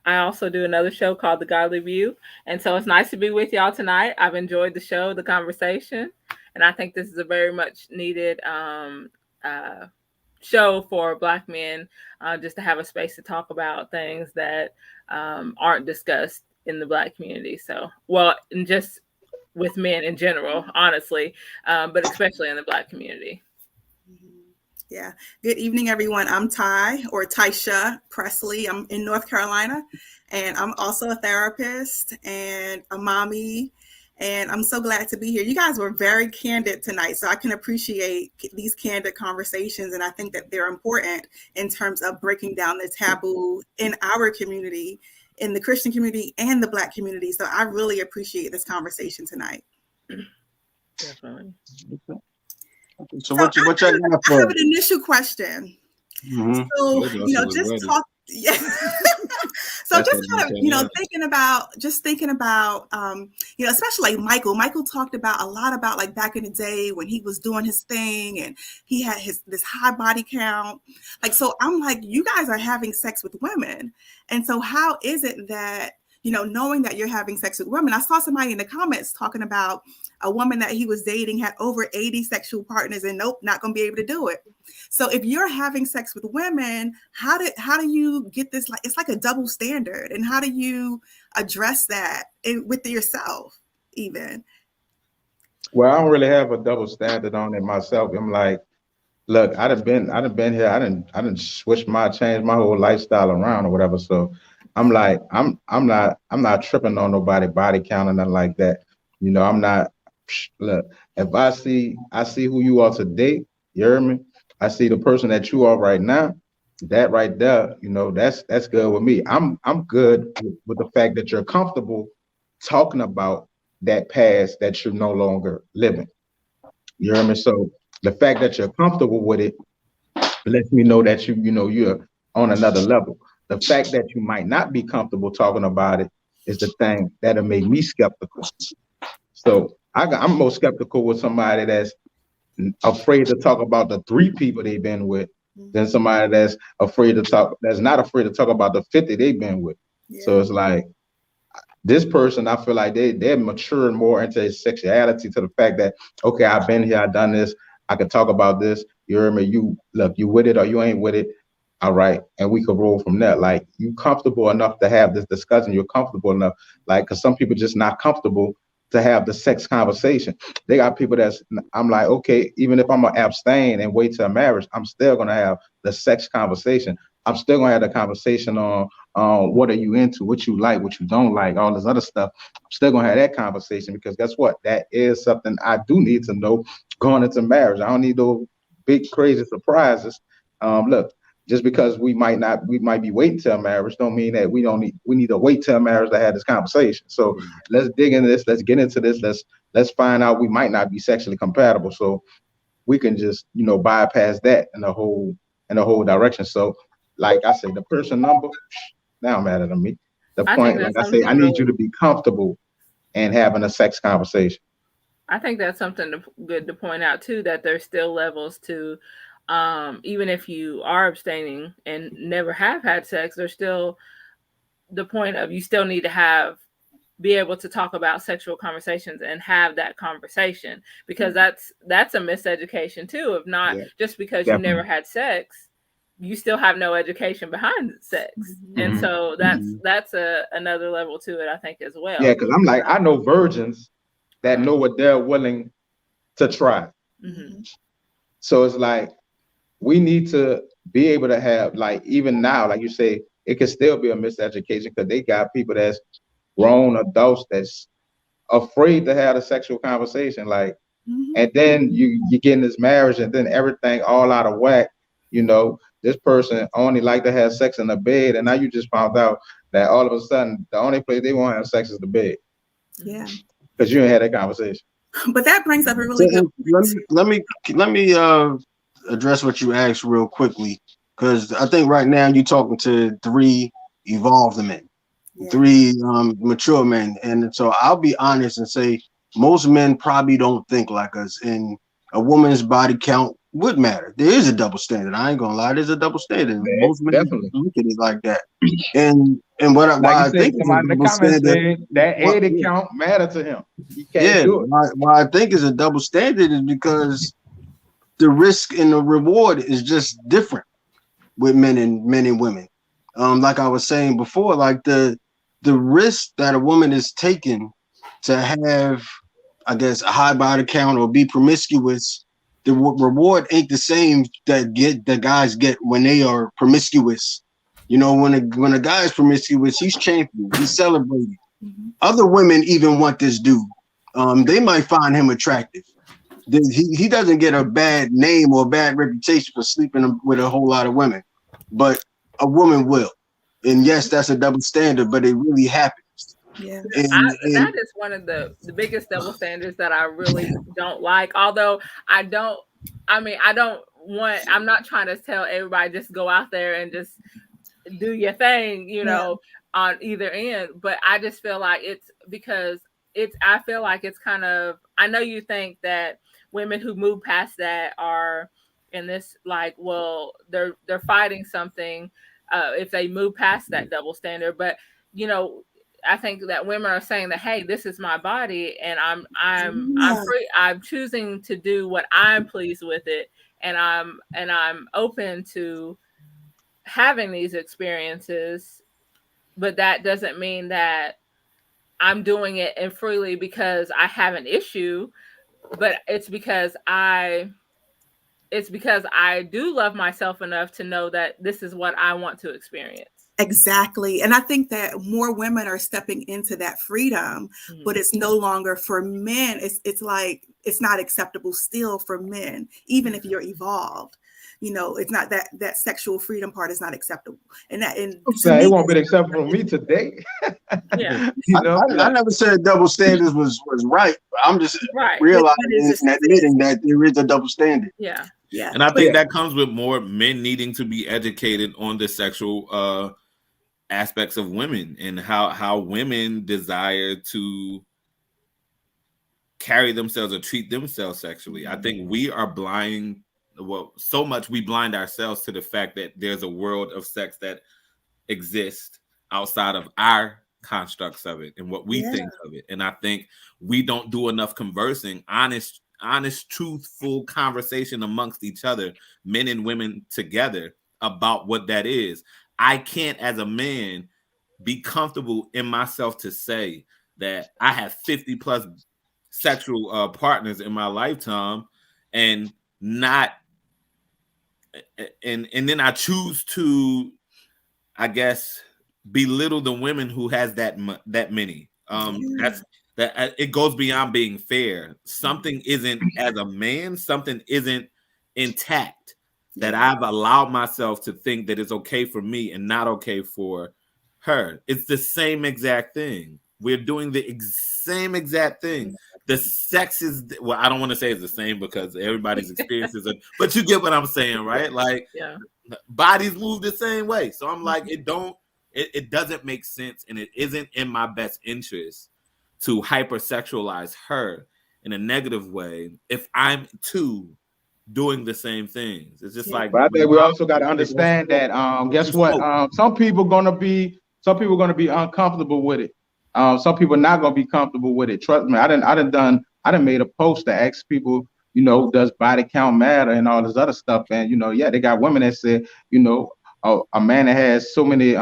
Speaker 4: also do another show called The Godly View. And so it's nice to be with y'all tonight. I've enjoyed the show, the conversation. And I think this is a very much needed show for Black men, just to have a space to talk about things that aren't discussed in the Black community. So, well, and just with men in general, honestly, but especially in the Black community.
Speaker 5: Yeah. Good evening, everyone. I'm Ty, or Taisha Presley. I'm in North Carolina, and I'm also a therapist and a mommy. And I'm so glad to be here. You guys were very candid tonight, so I can appreciate these candid conversations. And I think that they're important in terms of breaking down the taboo in our community, in the Christian community and the Black community. So I really appreciate this conversation tonight.
Speaker 4: Definitely.
Speaker 1: So what you got for?
Speaker 5: I have an initial question.
Speaker 1: Mm-hmm.
Speaker 5: So, you know, just talk. Yeah. So just kind of, you know, thinking about, you know, especially like Michael talked about a lot about like back in the day when he was doing his thing and he had this high body count. Like, so I'm like, you guys are having sex with women. And so how is it that, you know, knowing that you're having sex with women? I saw somebody in the comments talking about a woman that he was dating had over 80 sexual partners and nope, not going to be able to do it. So if you're having sex with women, how do you get this? Like, it's like a double standard. And how do you address that with yourself even?
Speaker 2: Well, I don't really have a double standard on it myself. I'm like, look, I done been here. I done changed my whole lifestyle around or whatever. So I'm like, I'm not tripping on nobody body count or nothing like that. You know, I'm not. Look, if I see who you are today, you hear me? I see the person that you are right now. That right there, you know, that's good with me. I'm good with the fact that you're comfortable talking about that past that you're no longer living. You hear me? So the fact that you're comfortable with it lets me know that you're on another level. The fact that you might not be comfortable talking about it is the thing that'll make me skeptical. So I'm more skeptical with somebody that's afraid to talk about the 3 people they've been with than somebody that's not afraid to talk about the 50 they've been with. Yeah. So it's like, This person, I feel like they're maturing more into their sexuality to the fact that, okay, I've been here, I've done this, I can talk about this. You hear me? You look, you with it or you ain't with it. All right. And we could roll from there. Like, you comfortable enough to have this discussion. You're comfortable enough. Like, because some people just not comfortable to have the sex conversation. They got people I'm like, okay, even if I'm gonna abstain and wait till marriage, I'm still gonna have the sex conversation. I'm still gonna have the conversation on what are you into, what you like, what you don't like, all this other stuff. I'm still gonna have that conversation because guess what? That is something I do need to know going into marriage. I don't need those big crazy surprises. Look, just because we might be waiting till marriage don't mean that we need to wait till marriage to have this conversation. So let's dig into this, let's get into this, let's find out we might not be sexually compatible. So we can just, bypass that in the whole direction. So like I said, the person number, now matter to me. The point, like I say, I need you to be comfortable in having a sex conversation.
Speaker 4: I think that's something good to point out too, that there's still levels to even if you are abstaining and never have had sex, there's still the point of you still need to be able to talk about sexual conversations and have that conversation, because that's a miseducation too, of not just because you never had sex, you still have no education behind sex. And so that's another level to it, I think, as well.
Speaker 2: Yeah, because I'm like, I know virgins that know what they're willing to try. So it's like, we need to be able to have, like, even now, like you say, it can still be a miseducation because they got people that's grown adults that's afraid to have a sexual conversation. Like, and then you get in this marriage and then everything all out of whack. This person only like to have sex in the bed, and now you just found out that all of a sudden the only place they want to have sex is the bed.
Speaker 5: Yeah.
Speaker 2: Because you ain't had that conversation.
Speaker 5: But that brings up a really good
Speaker 1: point. Let me address what you asked real quickly, because I think right now you're talking to 3 evolved men, 3 mature men, and so I'll be honest and say most men probably don't think like us, and a woman's body count would matter. There is a double standard. I ain't gonna lie, there's a double standard. Most men definitely look at it like that, and why I think it's a double standard,
Speaker 2: that 80 count matter to him. He can't do it.
Speaker 1: Why I think it's a double standard is because the risk and the reward is just different with men and women. Like I was saying before, like the risk that a woman is taking to have, I guess, a high body count or be promiscuous, the reward ain't the same that the guys get when they are promiscuous. When a guy is promiscuous, he's championed, he's celebrated. Other women even want this dude. They might find him attractive. He doesn't get a bad name or a bad reputation for sleeping with a whole lot of women, but a woman will. And yes, that's a double standard, but it really happens.
Speaker 5: Yeah,
Speaker 4: that is one of the biggest double standards that I really don't like. Although I'm not trying to tell everybody just go out there and just do your thing, on either end. But I just feel like it's because I feel like it's kind of, I know you think that women who move past that are in this, like, well, they're fighting something if they move past that double standard. But I think that women are saying that, hey, this is my body, and I'm free. I'm choosing to do what I'm pleased with it, and I'm open to having these experiences. But that doesn't mean that I'm doing it and freely because I have an issue, but it's because I do love myself enough to know that this is what I want to experience.
Speaker 5: Exactly. And I think that more women are stepping into that freedom, but it's no longer for men. It's like, it's not acceptable still for men, even if you're evolved. It's not that sexual freedom part is not acceptable. And
Speaker 2: it won't be acceptable for me today.
Speaker 4: Yeah.
Speaker 1: I never said double standards was right. I'm just realizing and admitting that there is a double standard.
Speaker 4: Yeah.
Speaker 5: Yeah.
Speaker 3: And I think that comes with more men needing to be educated on the sexual aspects of women and how women desire to carry themselves or treat themselves sexually. I think we are blind. Well, so much we blind ourselves to the fact that there's a world of sex that exists outside of our constructs of it and what we think of it. And I think we don't do enough conversing, honest, truthful conversation amongst each other, men and women together, about what that is. I can't, as a man, be comfortable in myself to say that I have 50 plus sexual partners in my lifetime and not, and then I choose to, I guess, belittle the women who has that many. That's that. It goes beyond being fair. Something isn't, as a man, something isn't intact, that I've allowed myself to think that it's okay for me and not okay for her. It's the same exact thing. We're doing the same exact thing. The sex is, well, I don't want to say it's the same because everybody's experiences are, but you get what I'm saying, right? Like, bodies move the same way. So I'm like, it doesn't make sense, and it isn't in my best interest to hypersexualize her in a negative way if I'm too doing the same things. It's just like,
Speaker 2: but I think we also got to understand that guess what? Some people gonna be uncomfortable with it. Some people not gonna be comfortable with it. Trust me, I done made a post to ask people, you know, does body count matter and all this other stuff. And you know, they got women that said, you know, a man that has so many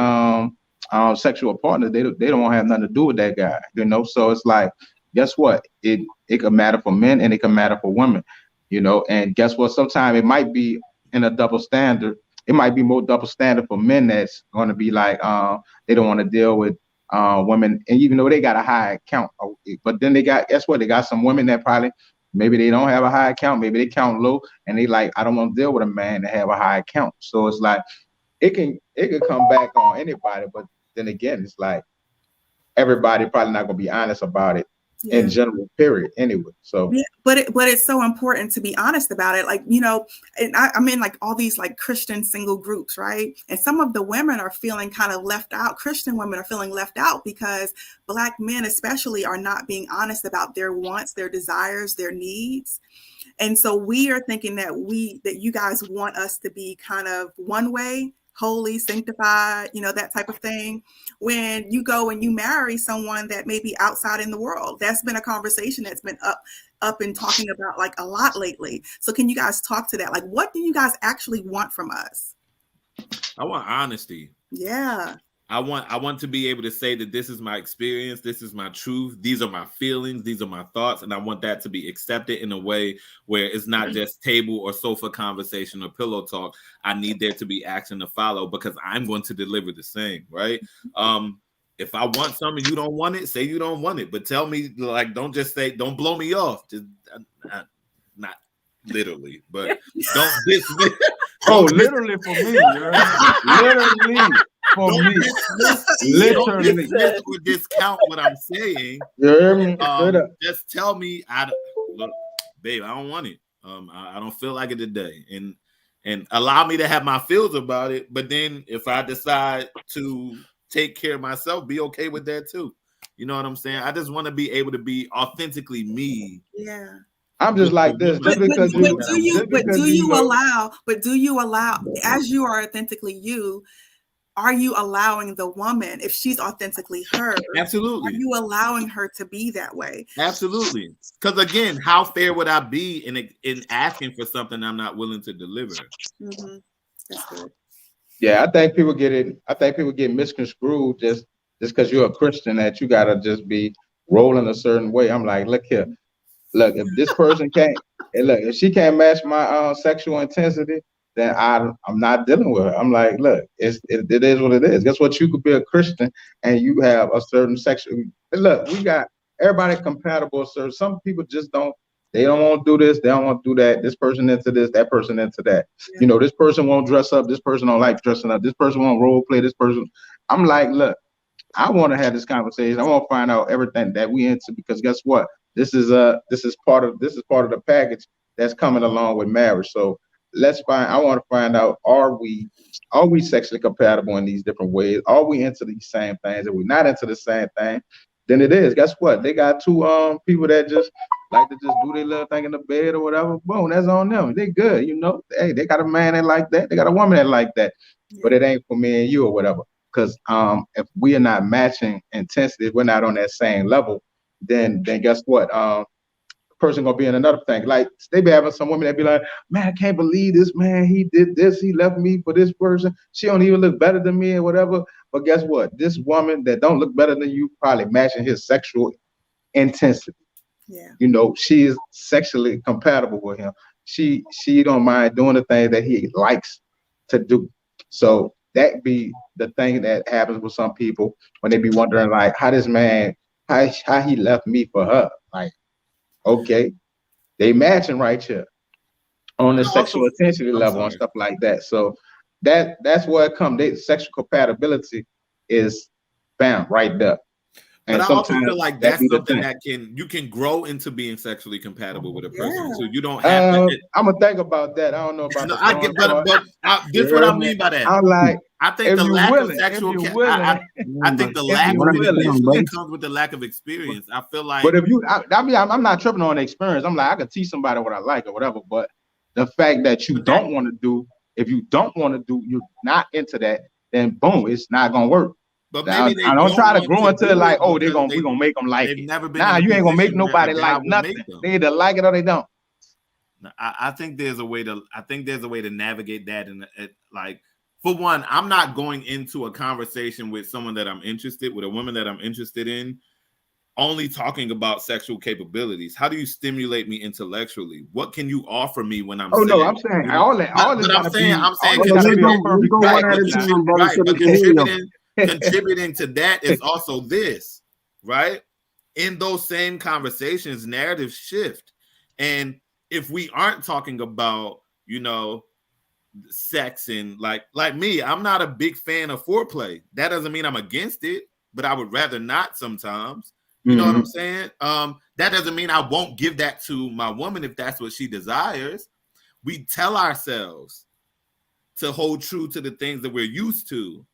Speaker 2: sexual partners, they don't want to have nothing to do with that guy. You know, so it's like, guess what? It can matter for men and it can matter for women. You know, and guess what? Sometimes it might be in a double standard. It might be more double standard for men that's going to be like, they don't want to deal with women, and even though they got a high count, but then guess what? They got some women that probably, maybe they don't have a high count, maybe they count low, and they like, I don't want to deal with a man that have a high count. So it's like, it can come back on anybody, but then again, it's like everybody probably not gonna be honest about it. In general, period. Anyway, so
Speaker 5: but it's so important to be honest about it. Like, you know, and I'm in like all these like Christian single groups, right? And some of the women are feeling kind of left out. Christian women are feeling left out because Black men, especially, are not being honest about their wants, their desires, their needs. And so we are thinking that you guys want us to be kind of one way, holy, sanctified, you know, that type of thing. When you go and you marry someone that may be outside in the world, that's been a conversation that's been up and talking about like a lot lately. So can you guys talk to that? Like, what do you guys actually want from us?
Speaker 3: I want honesty.
Speaker 5: Yeah.
Speaker 3: I want to be able to say that this is my experience, this is my truth, these are my feelings, these are my thoughts, and I want that to be accepted in a way where it's not just table or sofa conversation or pillow talk. I need there to be action to follow because I'm going to deliver the same, right? If I want something you don't want it, say you don't want it, but tell me, like, don't just say, don't blow me off. Just not literally, but don't dismiss.
Speaker 2: Oh, literally for me, literally. For me, literally,
Speaker 3: don't discount what I'm saying. Just tell me, look, babe, I don't want it. I don't feel like it today, and allow me to have my feels about it. But then, if I decide to take care of myself, be okay with that too. You know what I'm saying? I just want to be able to be authentically me.
Speaker 5: Yeah.
Speaker 2: I'm just like this.
Speaker 5: But do you allow, as you are authentically you, are you allowing the woman, if she's authentically her?
Speaker 3: Absolutely.
Speaker 5: Are you allowing her to be that way?
Speaker 3: Absolutely. Because again, how fair would I be in asking for something I'm not willing to deliver?
Speaker 5: Mm-hmm. That's good.
Speaker 2: Yeah, I think people get misconstrued just because you're a Christian that you gotta just be rolling a certain way. I'm like, look here, if this person can't, and look, if she can't match my sexual intensity, then I'm not dealing with her. I'm like, look, it is what it is. Guess what? You could be a Christian and you have a certain sexual. Look, we got everybody compatible. So some people just don't want to do this. They don't want to do that. This person into this, that person into that. Yeah. You know, this person won't dress up. This person don't like dressing up. This person won't role play. This person. I'm like, look, I want to have this conversation. I want to find out everything that we into, because guess what? This is part of the package that's coming along with marriage. So I want to find out, are we sexually compatible in these different ways? Are we into these same things? If we're not into the same thing, then it is. Guess what? They got two people that just like to just do their little thing in the bed or whatever. Boom, that's on them. They good, you know. Hey, they got a man that like that. They got a woman that like that. Yeah. But it ain't for me and you or whatever. Because if we are not matching intensity, we're not on that same level, then guess what? Person gonna be in another thing. Like they be having some women that be like, man, I can't believe this man. He did this. He left me for this person. She don't even look better than me or whatever. But guess what? This woman that don't look better than you probably matching his sexual intensity.
Speaker 5: Yeah.
Speaker 2: You know, she is sexually compatible with him. She don't mind doing the thing that he likes to do. So that be the thing that happens with some people when they be wondering like, how this man, how he left me for her. Like, okay, they matching right here on the sexual intensity level and stuff like that. So that's where it comes. Sexual compatibility is found right there.
Speaker 3: And but I also feel like that's something that you can grow into being sexually compatible with a person. Yeah. So you don't have to.
Speaker 2: I'm gonna think about that. I don't know about.
Speaker 3: No, I get, but this what I mean by that.
Speaker 2: I'm like,
Speaker 3: I think the lack of sexual. I think the lack of it comes with the lack of experience. I feel like.
Speaker 2: But if you, I mean, I'm not tripping on the experience. I'm like, I could teach somebody what I like or whatever. But the fact that you don't want to do, if you don't want to do, you're not into that, then boom, it's not gonna work.
Speaker 3: But maybe
Speaker 2: I don't try to grow into it like, oh, we're gonna make them like it. Nah, you ain't gonna make nobody like nothing. They either like it or they don't.
Speaker 3: I think there's a way to navigate that, and like, for one, I'm not going into a conversation with someone that I'm interested, with a woman that I'm interested in, only talking about sexual capabilities. How do you stimulate me intellectually? What can you offer me when I'm?
Speaker 2: Oh no, I'm saying all that.
Speaker 3: I'm saying contributing to that is also this, right? In those same conversations, narratives shift. And if we aren't talking about, you know, sex and like me, I'm not a big fan of foreplay. That doesn't mean I'm against it, but I would rather not sometimes. You know what I'm saying? That doesn't mean I won't give that to my woman if that's what she desires. We tell ourselves to hold true to the things that we're used to.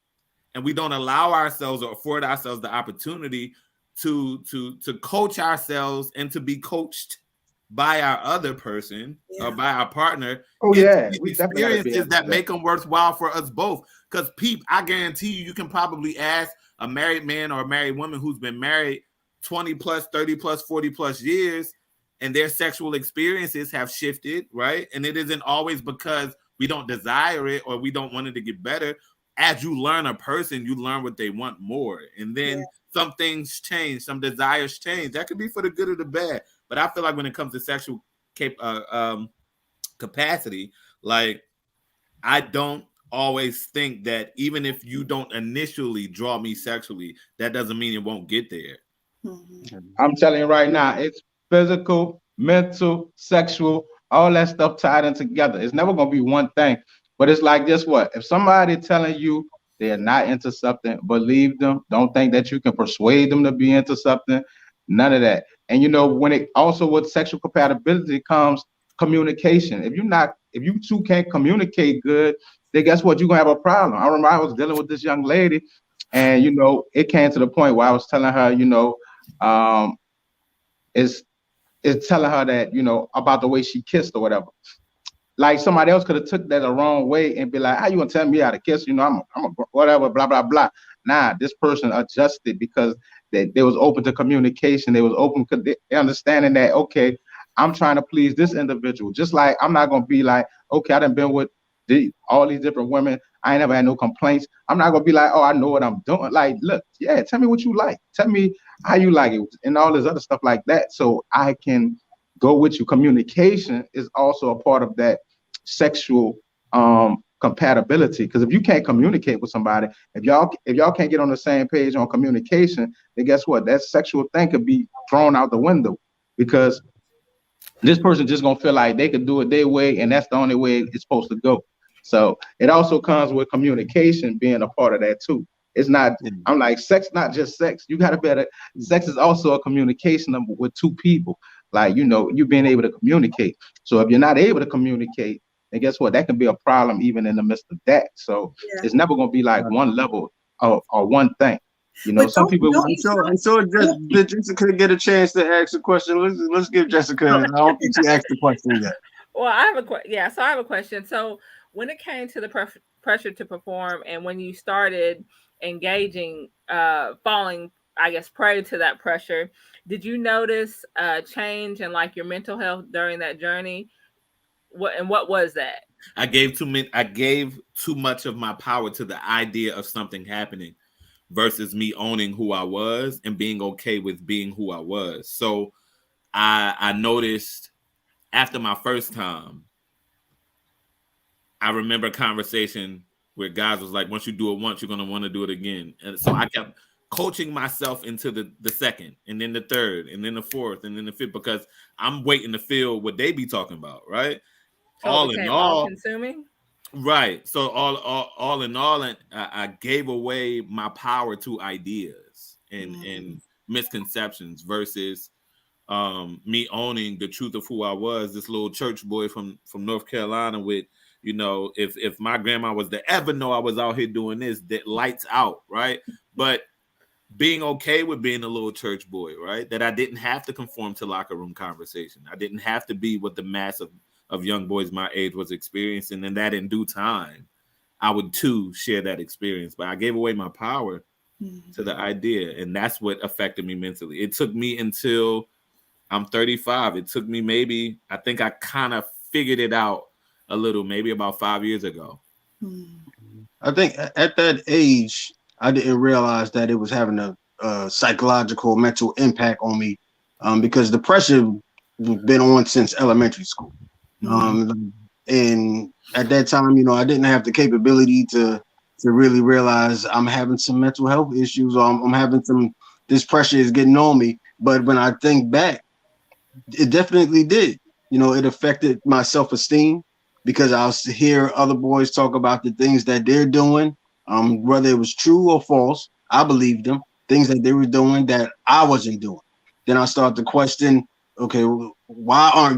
Speaker 3: And we don't allow ourselves or afford ourselves the opportunity to coach ourselves and to be coached by our other person or by our partner.
Speaker 2: Oh yeah,
Speaker 3: experiences that make them worthwhile for us both. Because I guarantee you can probably ask a married man or a married woman who's been married 20 plus, 30 plus, 40 plus years, and their sexual experiences have shifted, right? And it isn't always because we don't desire it or we don't want it to get better. As you learn a person, you learn what they want more. And then some things change, some desires change. That could be for the good or the bad. But I feel like when it comes to sexual capacity, like, I don't always think that even if you don't initially draw me sexually, that doesn't mean it won't get there.
Speaker 2: I'm telling you right now, it's physical, mental, sexual, all that stuff tied in together. It's never going to be one thing. But it's like this, what? If somebody telling you they're not into something, believe them. Don't think that you can persuade them to be into something. None of that. And, you know, when it also with sexual compatibility comes communication. If you two can't communicate good, then guess what? You're going to have a problem. I remember I was dealing with this young lady, and, you know, it came to the point where I was telling her, you know, it's telling her that, you know, about the way she kissed or whatever. Like somebody else could have took that the wrong way and be like, how you gonna tell me how to kiss? You know, I'm a whatever, blah, blah, blah. Nah, this person adjusted because they was open to communication. They was open because they understanding that, okay, I'm trying to please this individual. Just like I'm not gonna be like, okay, I done been with all these different women. I ain't never had no complaints. I'm not gonna be like, oh, I know what I'm doing. Like, look, yeah, tell me what you like. Tell me how you like it and all this other stuff like that. So I can go with you. Communication is also a part of that sexual compatibility, because if you can't communicate with somebody, if y'all can't get on the same page on communication, then guess what? That sexual thing could be thrown out the window, because this person just gonna feel like they could do it their way, and that's the only way it's supposed to go. So it also comes with communication being a part of that too. It's not, I'm like, sex, not just sex. You gotta better, sex is also a communication with two people. Like, you know, you being able to communicate. So if you're not able to communicate, then guess what? That can be a problem even in the midst of that. So it's never going to be like one level or one thing. You know, some people.
Speaker 1: So did Jessica get a chance to ask a question? Let's give Jessica. I don't think she asked the question yet.
Speaker 4: Well, I have a question. Yeah, so I have a question. So when it came to the pressure to perform, and when you started engaging, falling, I guess, prey to that pressure, did you notice a change in like your mental health during that journey? What was that?
Speaker 3: I gave too much of my power to the idea of something happening versus me owning who I was and being okay with being who I was. So I noticed after my first time, I remember a conversation where guys was like, once you do it once, you're going to want to do it again. And so I kept coaching myself into the second, and then the third, and then the fourth, and then the fifth, because I'm waiting to feel what they be talking about, right?
Speaker 4: So
Speaker 3: all in all,
Speaker 4: consuming.
Speaker 3: Right. So all in all, I gave away my power to ideas and misconceptions versus me owning the truth of who I was, this little church boy from North Carolina with, you know, if my grandma was to ever know I was out here doing this, that lights out, right? But being okay with being a little church boy, right? That I didn't have to conform to locker room conversation. I didn't have to be what the mass of young boys my age was experiencing, and that in due time, I would too share that experience. But I gave away my power to the idea, and that's what affected me mentally. It took me until I'm 35. It took me maybe, I think I kind of figured it out a little, maybe about 5 years ago.
Speaker 1: I think at that age, I didn't realize that it was having a psychological, mental impact on me, because the pressure been on since elementary school. And at that time, you know, I didn't have the capability to really realize I'm having some mental health issues, or I'm having this pressure is getting on me. But when I think back, it definitely did. You know, it affected my self-esteem because I'll hear other boys talk about the things that they're doing, whether it was true or false. I believed them, things that they were doing that I wasn't doing. Then I start to question, okay, why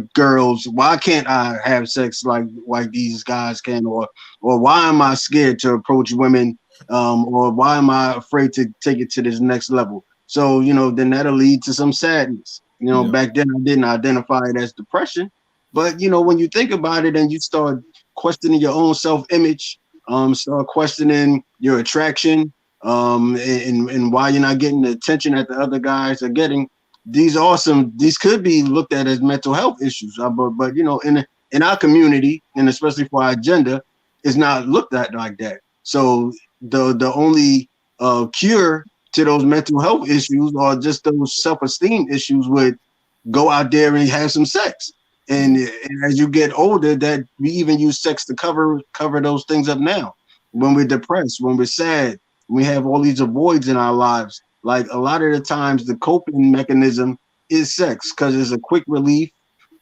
Speaker 1: can't I have sex like these guys can, or why am I scared to approach women, or why am I afraid to take it to this next level? So, you know, then that'll lead to some sadness. You know, back then I didn't identify it as depression, but you know, when you think about it and you start questioning your own self-image, start questioning your attraction, and why you're not getting the attention that the other guys are getting. These could be looked at as mental health issues, but you know, in our community, and especially for our gender, it's not looked at like that. So the only cure to those mental health issues or just those self-esteem issues would go out there and have some sex. And as you get older, that we even use sex to cover those things up now. When we're depressed, when we're sad, we have all these avoids in our lives. Like a lot of the times, the coping mechanism is sex because it's a quick relief.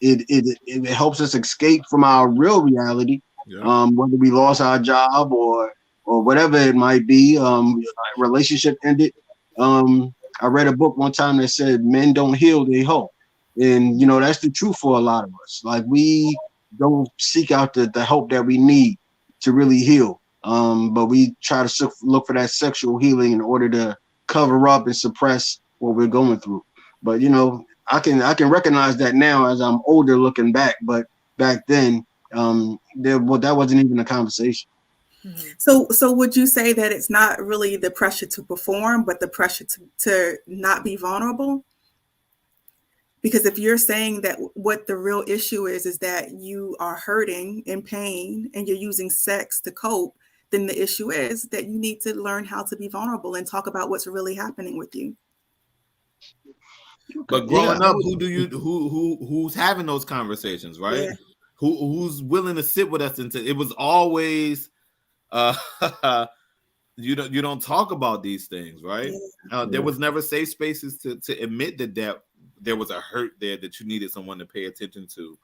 Speaker 1: It helps us escape from our real reality, whether we lost our job or whatever it might be. Relationship ended. I read a book one time that said men don't heal, they hope. And, you know, that's the truth for a lot of us. Like we don't seek out the help that we need to really heal. But we try to look for that sexual healing in order to cover up and suppress what we're going through. But, you know, I can recognize that now as I'm older looking back. But back then, that wasn't even a conversation.
Speaker 5: So would you say that it's not really the pressure to perform, but the pressure to not be vulnerable? Because if you're saying that what the real issue is that you are hurting, in pain, and you're using sex to cope, then the issue is that you need to learn how to be vulnerable and talk about what's really happening with you.
Speaker 3: But growing up, who's having those conversations, right? Yeah. Who's willing to sit with us? It was always you don't talk about these things, right? There was never safe spaces to admit that there was a hurt there that you needed someone to pay attention to.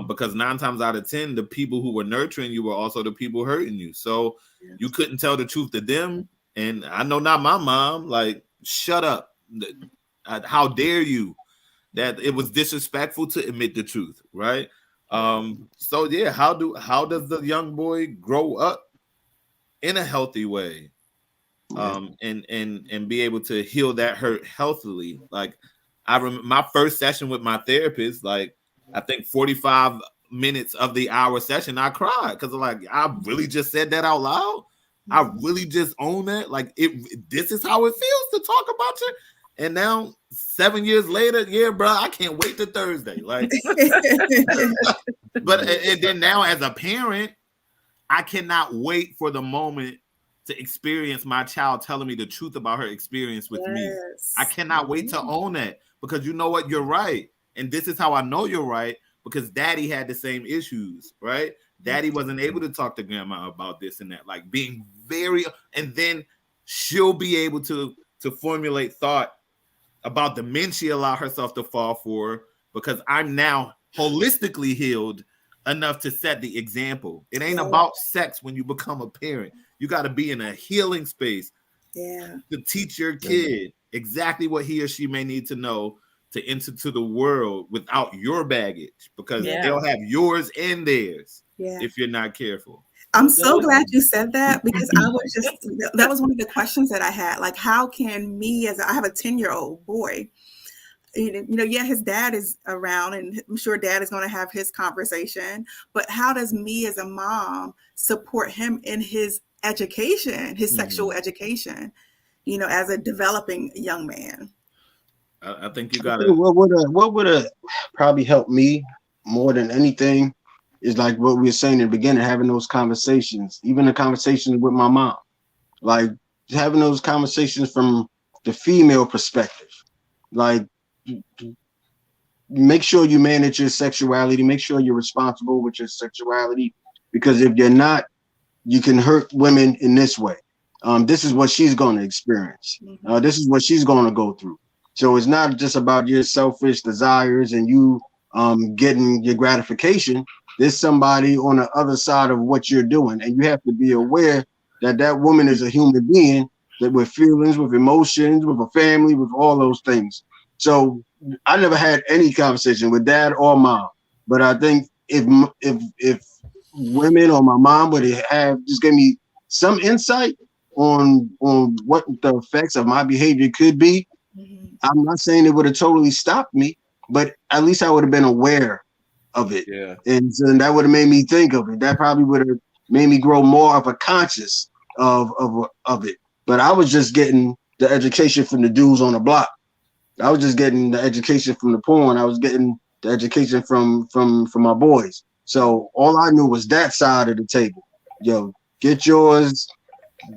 Speaker 3: Because 9 times out of 10, the people who were nurturing you were also the people hurting you. So you couldn't tell the truth to them. And I know not my mom, like, shut up. How dare you? That it was disrespectful to admit the truth, right? So yeah, how does the young boy grow up in a healthy way? And be able to heal that hurt healthily. Like I remember my first session with my therapist, like I think 45 minutes of the hour session, I cried because like I really just said that out loud. I really just own that. Like this is how it feels to talk about you. And now 7 years later, yeah, bro, I can't wait to Thursday. Like, but and then now as a parent, I cannot wait for the moment to experience my child telling me the truth about her experience with me. I cannot wait to own that, because you know what? You're right. And this is how I know you're right, because daddy had the same issues, right? Daddy wasn't able to talk to grandma about this and that, like being very, and then she'll be able to formulate thought about the men she allowed herself to fall for, because I'm now holistically healed enough to set the example. It ain't about sex when you become a parent. You got to be in a healing space to teach your kid exactly what he or she may need to know to enter to the world without your baggage, because they'll have yours and theirs if you're not careful.
Speaker 5: I'm so glad you said that, because that was one of the questions that I had. Like, how can me, I have a 10-year-old boy, his dad is around, and I'm sure dad is going to have his conversation, but how does me as a mom support him in his education, his sexual education, as a developing young man?
Speaker 3: I think you got to.
Speaker 1: What would probably help me more than anything is like what we were saying in the beginning, having those conversations, even the conversations with my mom, like having those conversations from the female perspective. Like, make sure you manage your sexuality, make sure you're responsible with your sexuality, because if you're not, you can hurt women in this way. This is what she's going to experience. This is what she's going to go through. So it's not just about your selfish desires and you getting your gratification. There's somebody on the other side of what you're doing, and you have to be aware that that woman is a human being, that with feelings, with emotions, with a family, with all those things. So I never had any conversation with dad or mom, but I think if women or my mom would have just give me some insight on what the effects of my behavior could be, I'm not saying it would have totally stopped me, but at least I would have been aware of it.
Speaker 3: Yeah.
Speaker 1: And so that would have made me think of it. That probably would have made me grow more of a conscious of it. But I was just getting the education from the dudes on the block. I was just getting the education from the porn. I was getting the education from my boys. So all I knew was that side of the table. Yo, get yours,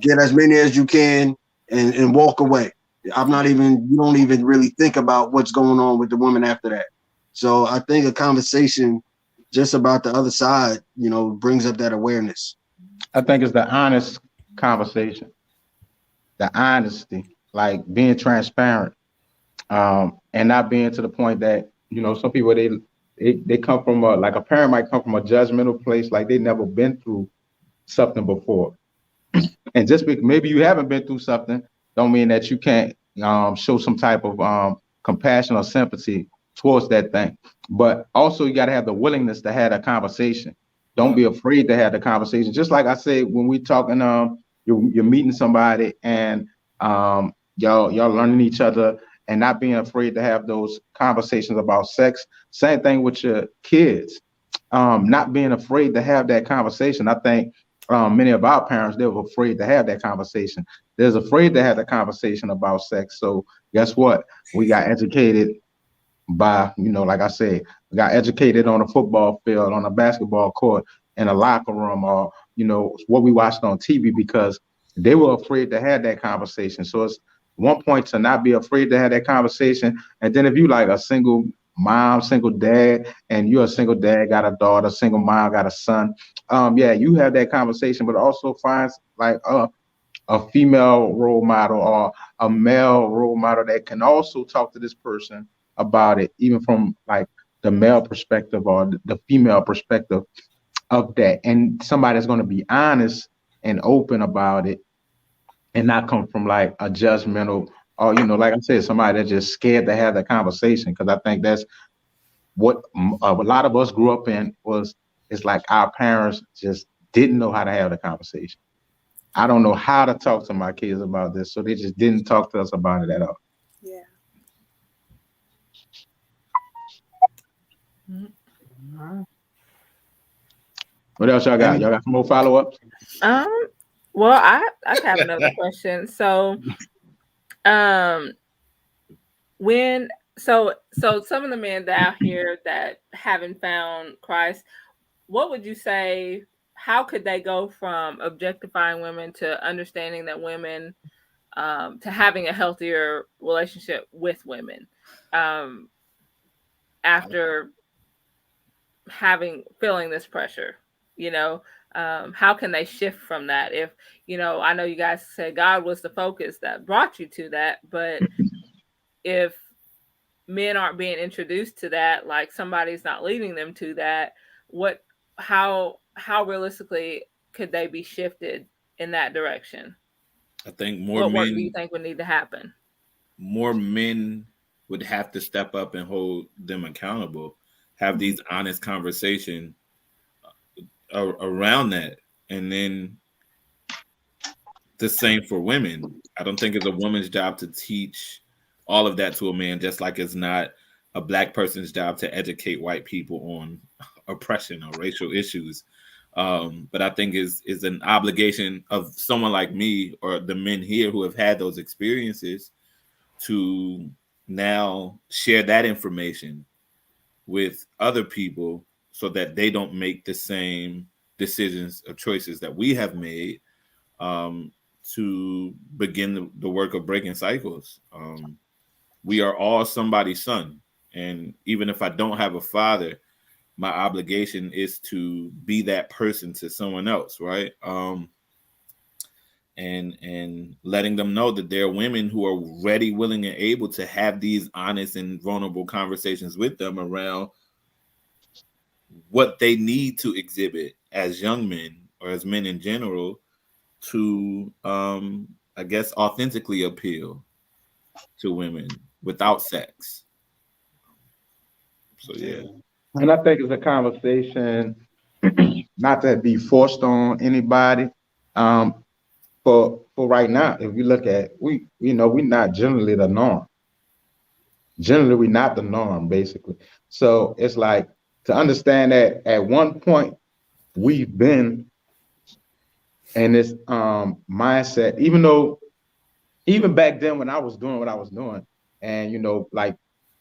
Speaker 1: get as many as you can, and walk away. You don't even really think about what's going on with the woman after that. So I think a conversation just about the other side, brings up that awareness.
Speaker 2: I think it's the honest conversation, the honesty, like being transparent, and not being to the point that, some people, they come from like a parent might come from a judgmental place, like they never been through something before. And just because maybe you haven't been through something, don't mean that you can't show some type of compassion or sympathy towards that thing. But also you got to have the willingness to have a conversation. Don't be afraid to have the conversation. Just like I said, when we talking, you're meeting somebody and y'all learning each other and not being afraid to have those conversations about sex. Same thing with your kids, not being afraid to have that conversation. I think many of our parents, they were afraid to have that conversation. They're afraid to have the conversation about sex. So guess what? We got educated by, like I said, we got educated on a football field, on a basketball court, in a locker room, or, what we watched on TV, because they were afraid to have that conversation. So it's one point to not be afraid to have that conversation. And then if you like a single mom, single dad, and you're a single dad, got a daughter, single mom, got a son, you have that conversation, but also find like a female role model or a male role model that can also talk to this person about it, even from like the male perspective or the female perspective of that. And somebody's going to be honest and open about it and not come from like a judgmental, or, like I said, somebody that's just scared to have that conversation. Because I think that's what a lot of us grew up in, it's like our parents just didn't know how to have the conversation. I don't know how to talk to my kids about this, so they just didn't talk to us about it at all.
Speaker 5: Yeah.
Speaker 2: What else y'all got? Y'all got some more follow-ups?
Speaker 4: Well, I have another question. So, when so some of the men out here that haven't found Christ, what would you say? How could they go from objectifying women to understanding that women, to having a healthier relationship with women, after feeling this pressure? You know, how can they shift from that? If I know you guys said God was the focus that brought you to that, but if men aren't being introduced to that, like somebody's not leading them to that, how realistically could they be shifted in that direction?
Speaker 3: I think
Speaker 4: what work do you think would need to happen?
Speaker 3: More men would have to step up and hold them accountable, have these honest conversations around that. And then the same for women. I don't think it's a woman's job to teach all of that to a man, just like it's not a Black person's job to educate white people on oppression or racial issues. But I think is an obligation of someone like me or the men here who have had those experiences to now share that information with other people so that they don't make the same decisions or choices that we have made, to begin the work of breaking cycles. We are all somebody's son. And even if I don't have a father, my obligation is to be that person to someone else, right? And letting them know that there are women who are ready, willing, and able to have these honest and vulnerable conversations with them around what they need to exhibit as young men or as men in general to, I guess, authentically appeal to women without sex. So, yeah.
Speaker 2: And I think it's a conversation not to be forced on anybody. For right now, if you look at, we're not generally the norm. Generally, we're not the norm, basically. So it's like to understand that at one point we've been in this mindset, even back then when I was doing what I was doing, and like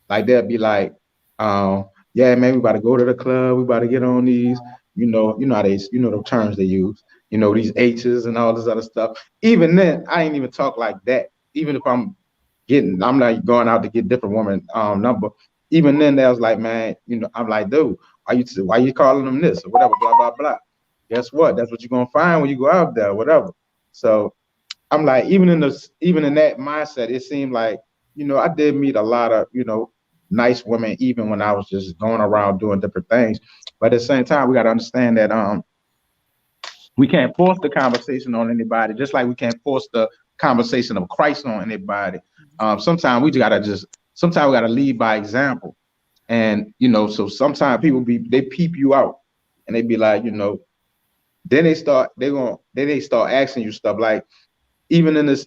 Speaker 2: they'll be like, yeah, man, we about to go to the club, we about to get on these, how they, the terms they use, these H's and all this other stuff. Even then, I ain't even talk like that. Even if I'm not going out to get different woman number. Even then, they was like, man, I'm like, dude, why you calling them this or whatever, blah, blah, blah. Guess what? That's what you're gonna find when you go out there, whatever. So I'm like, even in that mindset, it seemed like, I did meet a lot of, nice women, even when I was just going around doing different things. But at the same time, we got to understand that we can't force the conversation on anybody, just like we can't force the conversation of Christ on anybody. Sometimes we got to lead by example. And, so sometimes people they peep you out and they be like, then they start asking you stuff like, even in this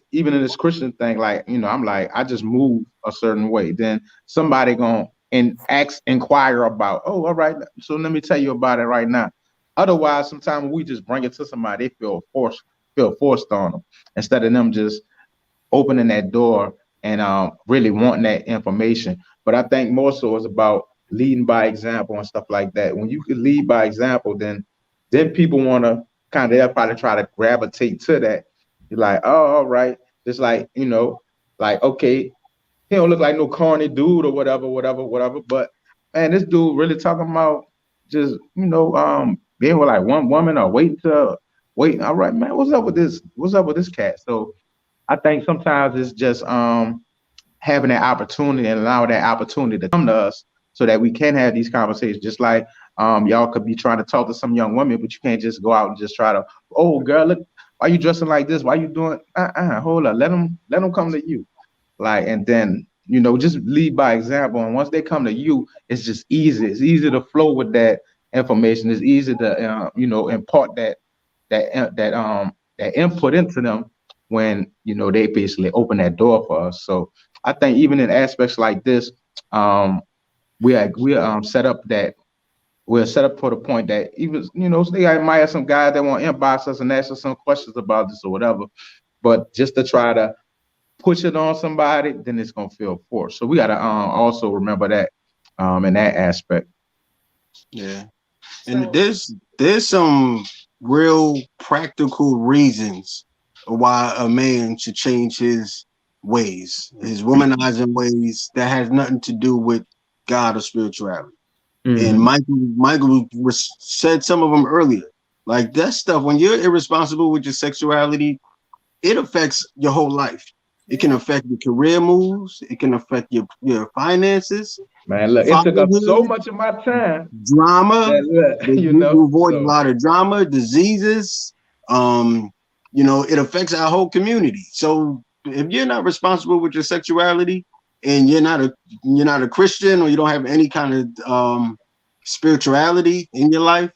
Speaker 2: Christian thing, like, I'm like, I just move a certain way. Then somebody gonna inquire about, oh, all right, so let me tell you about it right now. Otherwise, sometimes we just bring it to somebody, they feel forced on them instead of them just opening that door and really wanting that information. But I think more so it's about leading by example and stuff like that. When you can lead by example, then people want to they'll probably try to gravitate to that. You're like, oh, all right. Just like, like, okay, he don't look like no corny dude or whatever. But man, this dude really talking about just, being with like one woman or waiting. All right, man, what's up with this cat? So I think sometimes it's just having that opportunity and allow that opportunity to come to us so that we can have these conversations. Just like y'all could be trying to talk to some young women, but you can't just go out and just try to, oh, girl, look, why you dressing like this? Why you doing? Hold up, let them come to you. Like, and then, just lead by example. And once they come to you, it's just easy. It's easy to flow with that information. It's easy to, impart that input into them when, they basically open that door for us. So I think even in aspects like this, we set up that we'll set up for the point that even, you know, they might have some guys that want to inbox us and ask us some questions about this or whatever, but just to try to push it on somebody, then it's gonna feel forced. So we gotta also remember that in that aspect.
Speaker 1: Yeah, and there's some real practical reasons why a man should change his ways, his womanizing ways, that has nothing to do with God or spirituality. And Michael said some of them earlier. Like that stuff, when you're irresponsible with your sexuality, it affects your whole life. It can affect your career moves. It can affect your finances.
Speaker 2: Man, look, it took up so much of my time.
Speaker 1: Drama.
Speaker 2: You know,
Speaker 1: you avoid a lot of drama, diseases. You know, it affects our whole community. So if you're not responsible with your sexuality, and you're not a Christian, or you don't have any kind of spirituality in your life,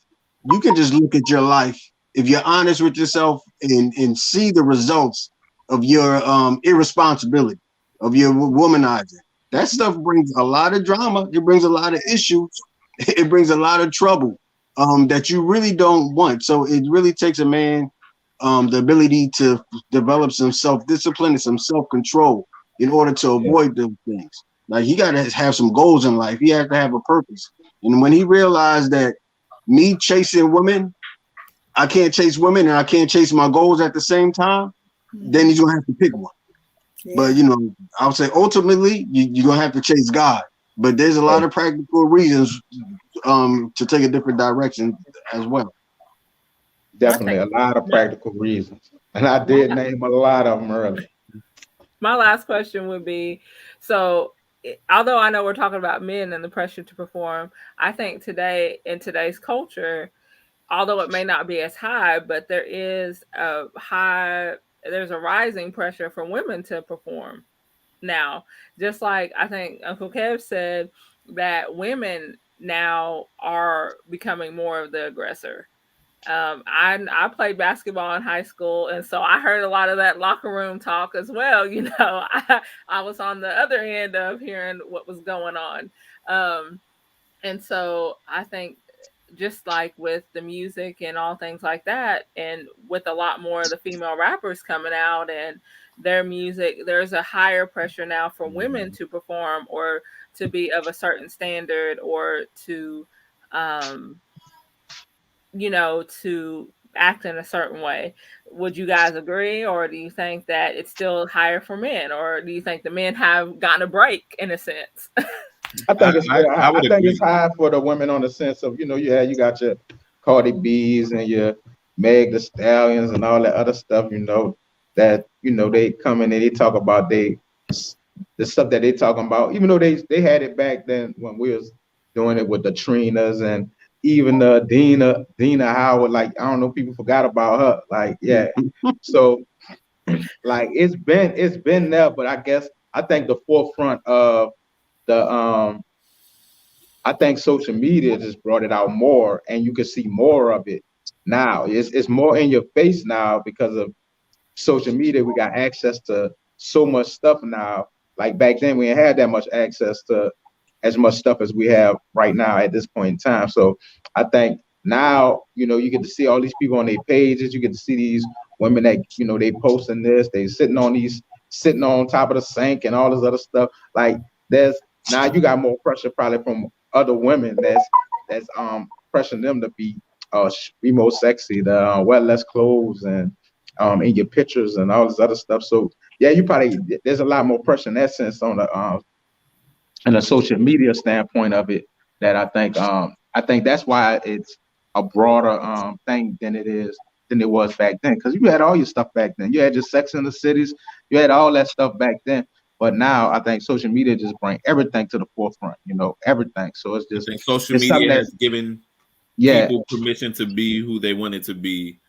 Speaker 1: you can just look at your life. If you're honest with yourself and see the results of your irresponsibility, of your womanizing, that stuff brings a lot of drama. It brings a lot of issues. It brings a lot of trouble that you really don't want. So it really takes a man the ability to develop some self-discipline and some self-control in order to avoid those things. Like, he got to have some goals in life. He has to have a purpose. And when he realized that me chasing women, I can't chase women and I can't chase my goals at the same time, then he's gonna have to pick one. Yeah. But you know, I would say ultimately you're gonna have to chase God. But there's a lot of practical reasons to take a different direction as well.
Speaker 2: Definitely a lot of practical reasons. And I did name a lot of them earlier.
Speaker 4: My last question would be, so although I know we're talking about men and the pressure to perform, I think today, in today's culture, although it may not be as high, but there's a rising pressure for women to perform now. Just like I think Uncle Kev said that women now are becoming more of the aggressor. I played basketball in high school, and so I heard a lot of that locker room talk as well. You know, I was on the other end of hearing what was going on. And so I think, just like with the music and all things like that, and with a lot more of the female rappers coming out and their music, there's a higher pressure now for women to perform or to be of a certain standard, or to you know, to act in a certain way. Would you guys agree, or do you think that it's still higher for men, or do you think the men have gotten a break in a sense?
Speaker 2: I think it's high for the women on the sense of, you know, you got your Cardi B's and your Meg the Stallions and all that other stuff, you know, that, you know, they come in and they talk about the stuff that they talking about, even though they had it back then when we was doing it with the Trinas and even Dina Howard. Like, I don't know, people forgot about her. Like, yeah. So like it's been there, but I think the forefront of the I think social media just brought it out more, and you can see more of it now. It's more in your face now because of social media. We got access to so much stuff now. Like back then, we didn't have that much access to as much stuff as we have right now at this point in time. So I think now, you know, you get to see all these people on their pages. You get to see these women that, you know, they posting this, they sitting on top of the sink and all this other stuff. Like now you got more pressure probably from other women that's pressuring them to be more sexy, to wear less clothes and in your pictures and all this other stuff. So yeah, there's a lot more pressure in that sense on the and a social media standpoint of it, that I think that's why it's a broader thing than it was back then. Because you had all your stuff back then. You had your Sex in the Cities, you had all that stuff back then. But now I think social media just bring everything to the forefront, you know, everything. So it's just
Speaker 3: social media has given people permission to be who they wanted to be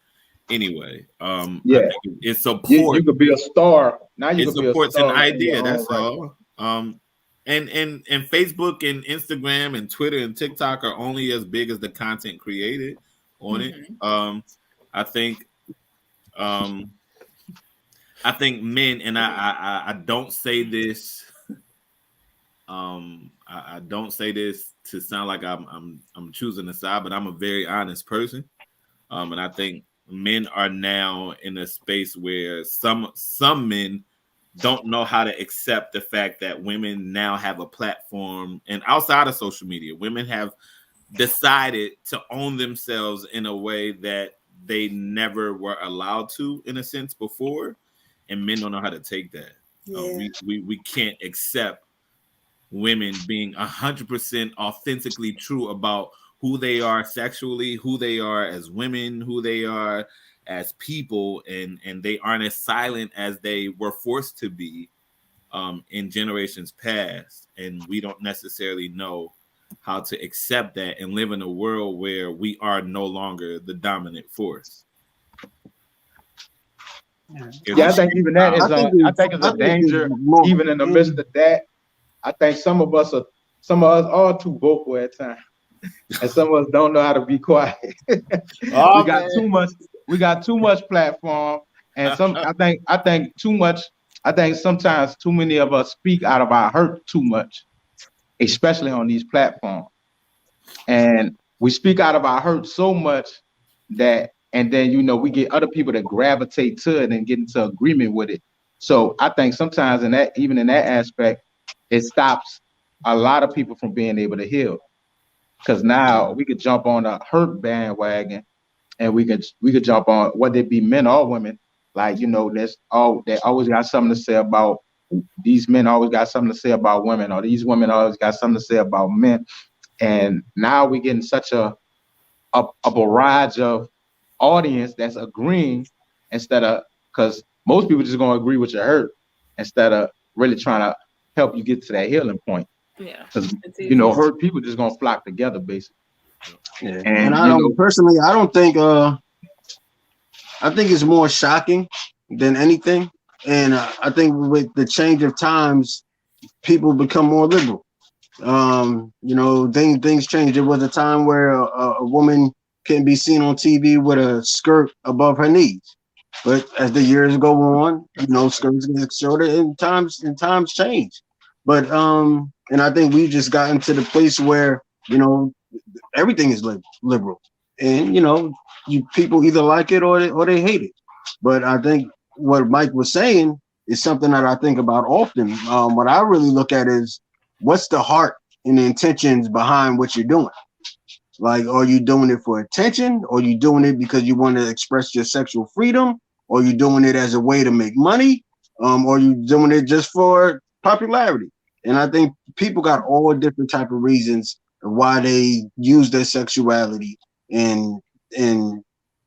Speaker 3: anyway.
Speaker 2: Yeah,
Speaker 3: it supports.
Speaker 2: You could be a star now.
Speaker 3: It supports an idea. That's all. And Facebook and Instagram and Twitter and TikTok are only as big as the content created on it. I think men, and I don't say this I don't say this to sound like I'm choosing a side, but I'm a very honest person. And I think men are now in a space where some men don't know how to accept the fact that women now have a platform, and outside of social media, women have decided to own themselves in a way that they never were allowed to, in a sense, before, and men don't know how to take that.
Speaker 5: Yeah.
Speaker 3: We can't accept women being 100% authentically true about who they are sexually, who they are as women, who they are as people, and they aren't as silent as they were forced to be in generations past. And we don't necessarily know how to accept that and live in a world where we are no longer the dominant force.
Speaker 2: Yeah, I think even that is I think it's a danger, even in the midst of that. I think some of us are too vocal at times, and some of us don't know how to be quiet. We got too much platform, and I think sometimes too many of us speak out of our hurt too much, especially on these platforms. And we speak out of our hurt so much that, and then we get other people that gravitate to it and get into agreement with it. So I think sometimes even in that aspect, it stops a lot of people from being able to heal, because now we could jump on a hurt bandwagon, and we could jump on, whether it be men or women. Like, they always got something to say about these men, always got something to say about women, or these women always got something to say about men. And now we're getting such a barrage of audience that's agreeing, instead of, because most people just gonna agree with your hurt instead of really trying to help you get to that healing point.
Speaker 4: Yeah,
Speaker 2: because hurt people just gonna flock together, basically.
Speaker 1: Yeah, and I don't think I think it's more shocking than anything, and I think with the change of times, people become more liberal. Things change. There was a time where a woman can be seen on TV with a skirt above her knees. But as the years go on, skirts get shorter, and times change. But and I think we've just gotten to the place where everything is liberal, and people either like it or they hate it. But I think what Mike was saying is something that I think about often. What I really look at is, what's the heart and the intentions behind what you're doing? Like, are you doing it for attention? Or are you doing it because you want to express your sexual freedom? Or are you doing it as a way to make money? Or are you doing it just for popularity? And I think people got all different type of reasons why they use their sexuality, and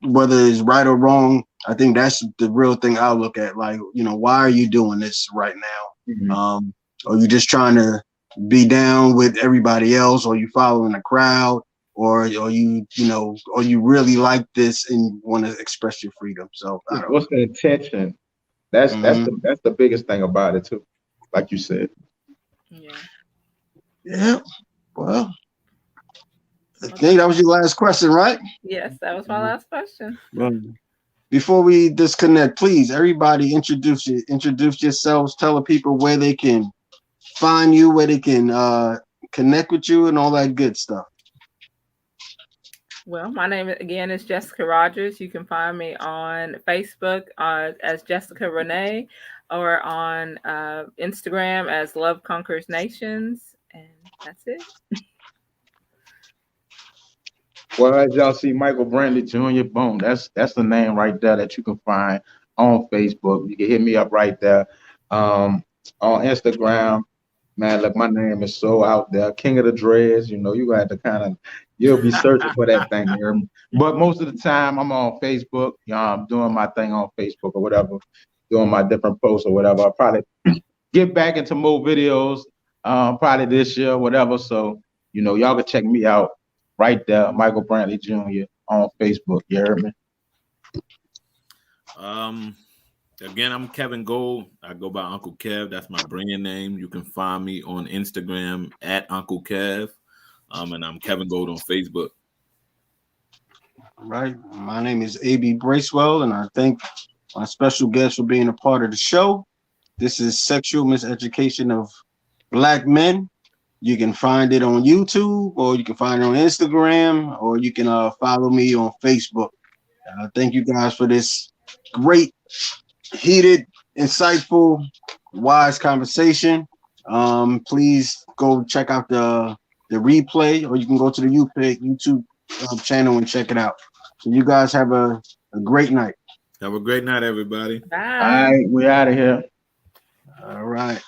Speaker 1: whether it's right or wrong, I think that's the real thing I look at. Like, why are you doing this right now? Mm-hmm. Are you just trying to be down with everybody else, or you following the crowd, or you really like this and want to express your freedom? So
Speaker 2: what's the intention? That's the biggest thing about it too, like you said.
Speaker 1: Yeah. Well, I think that was your last question, right?
Speaker 4: Yes, that was my last question.
Speaker 1: Before we disconnect, please, everybody, introduce yourselves. Tell the people where they can find you, where they can connect with you, and all that good stuff.
Speaker 4: Well, my name again is Jessica Rogers. You can find me on Facebook as Jessica Renee, or on Instagram as Love Conquers Nations, and that's it.
Speaker 2: Well, as y'all see, Michael Brantley Jr. Boom. That's the name right there that you can find on Facebook. You can hit me up right there. On Instagram, man, look, my name is so out there. King of the Dreads. You have to you'll be searching for that thing here. But most of the time, I'm on Facebook. I'm doing my thing on Facebook or whatever, doing my different posts or whatever. I'll probably get back into more videos probably this year, whatever. So, y'all can check me out right there, Michael Brantley Jr. on Facebook. You heard me?
Speaker 3: Again, I'm Kevin Gold. I go by Uncle Kev. That's my brand name. You can find me on Instagram at Uncle Kev. And I'm Kevin Gold on Facebook.
Speaker 1: All right. My name is A.B. Bracewell, and I thank my special guest for being a part of the show. This is Sexual Miseducation of Black Men. You can find it on YouTube, or you can find it on Instagram, or you can follow me on Facebook. Thank you guys for this great, heated, insightful, wise conversation. Please go check out the replay, or you can go to the YouTube channel and check it out. So you guys have a great night.
Speaker 3: Have a great night, everybody.
Speaker 4: Bye.
Speaker 2: All right, we out of here.
Speaker 1: All right.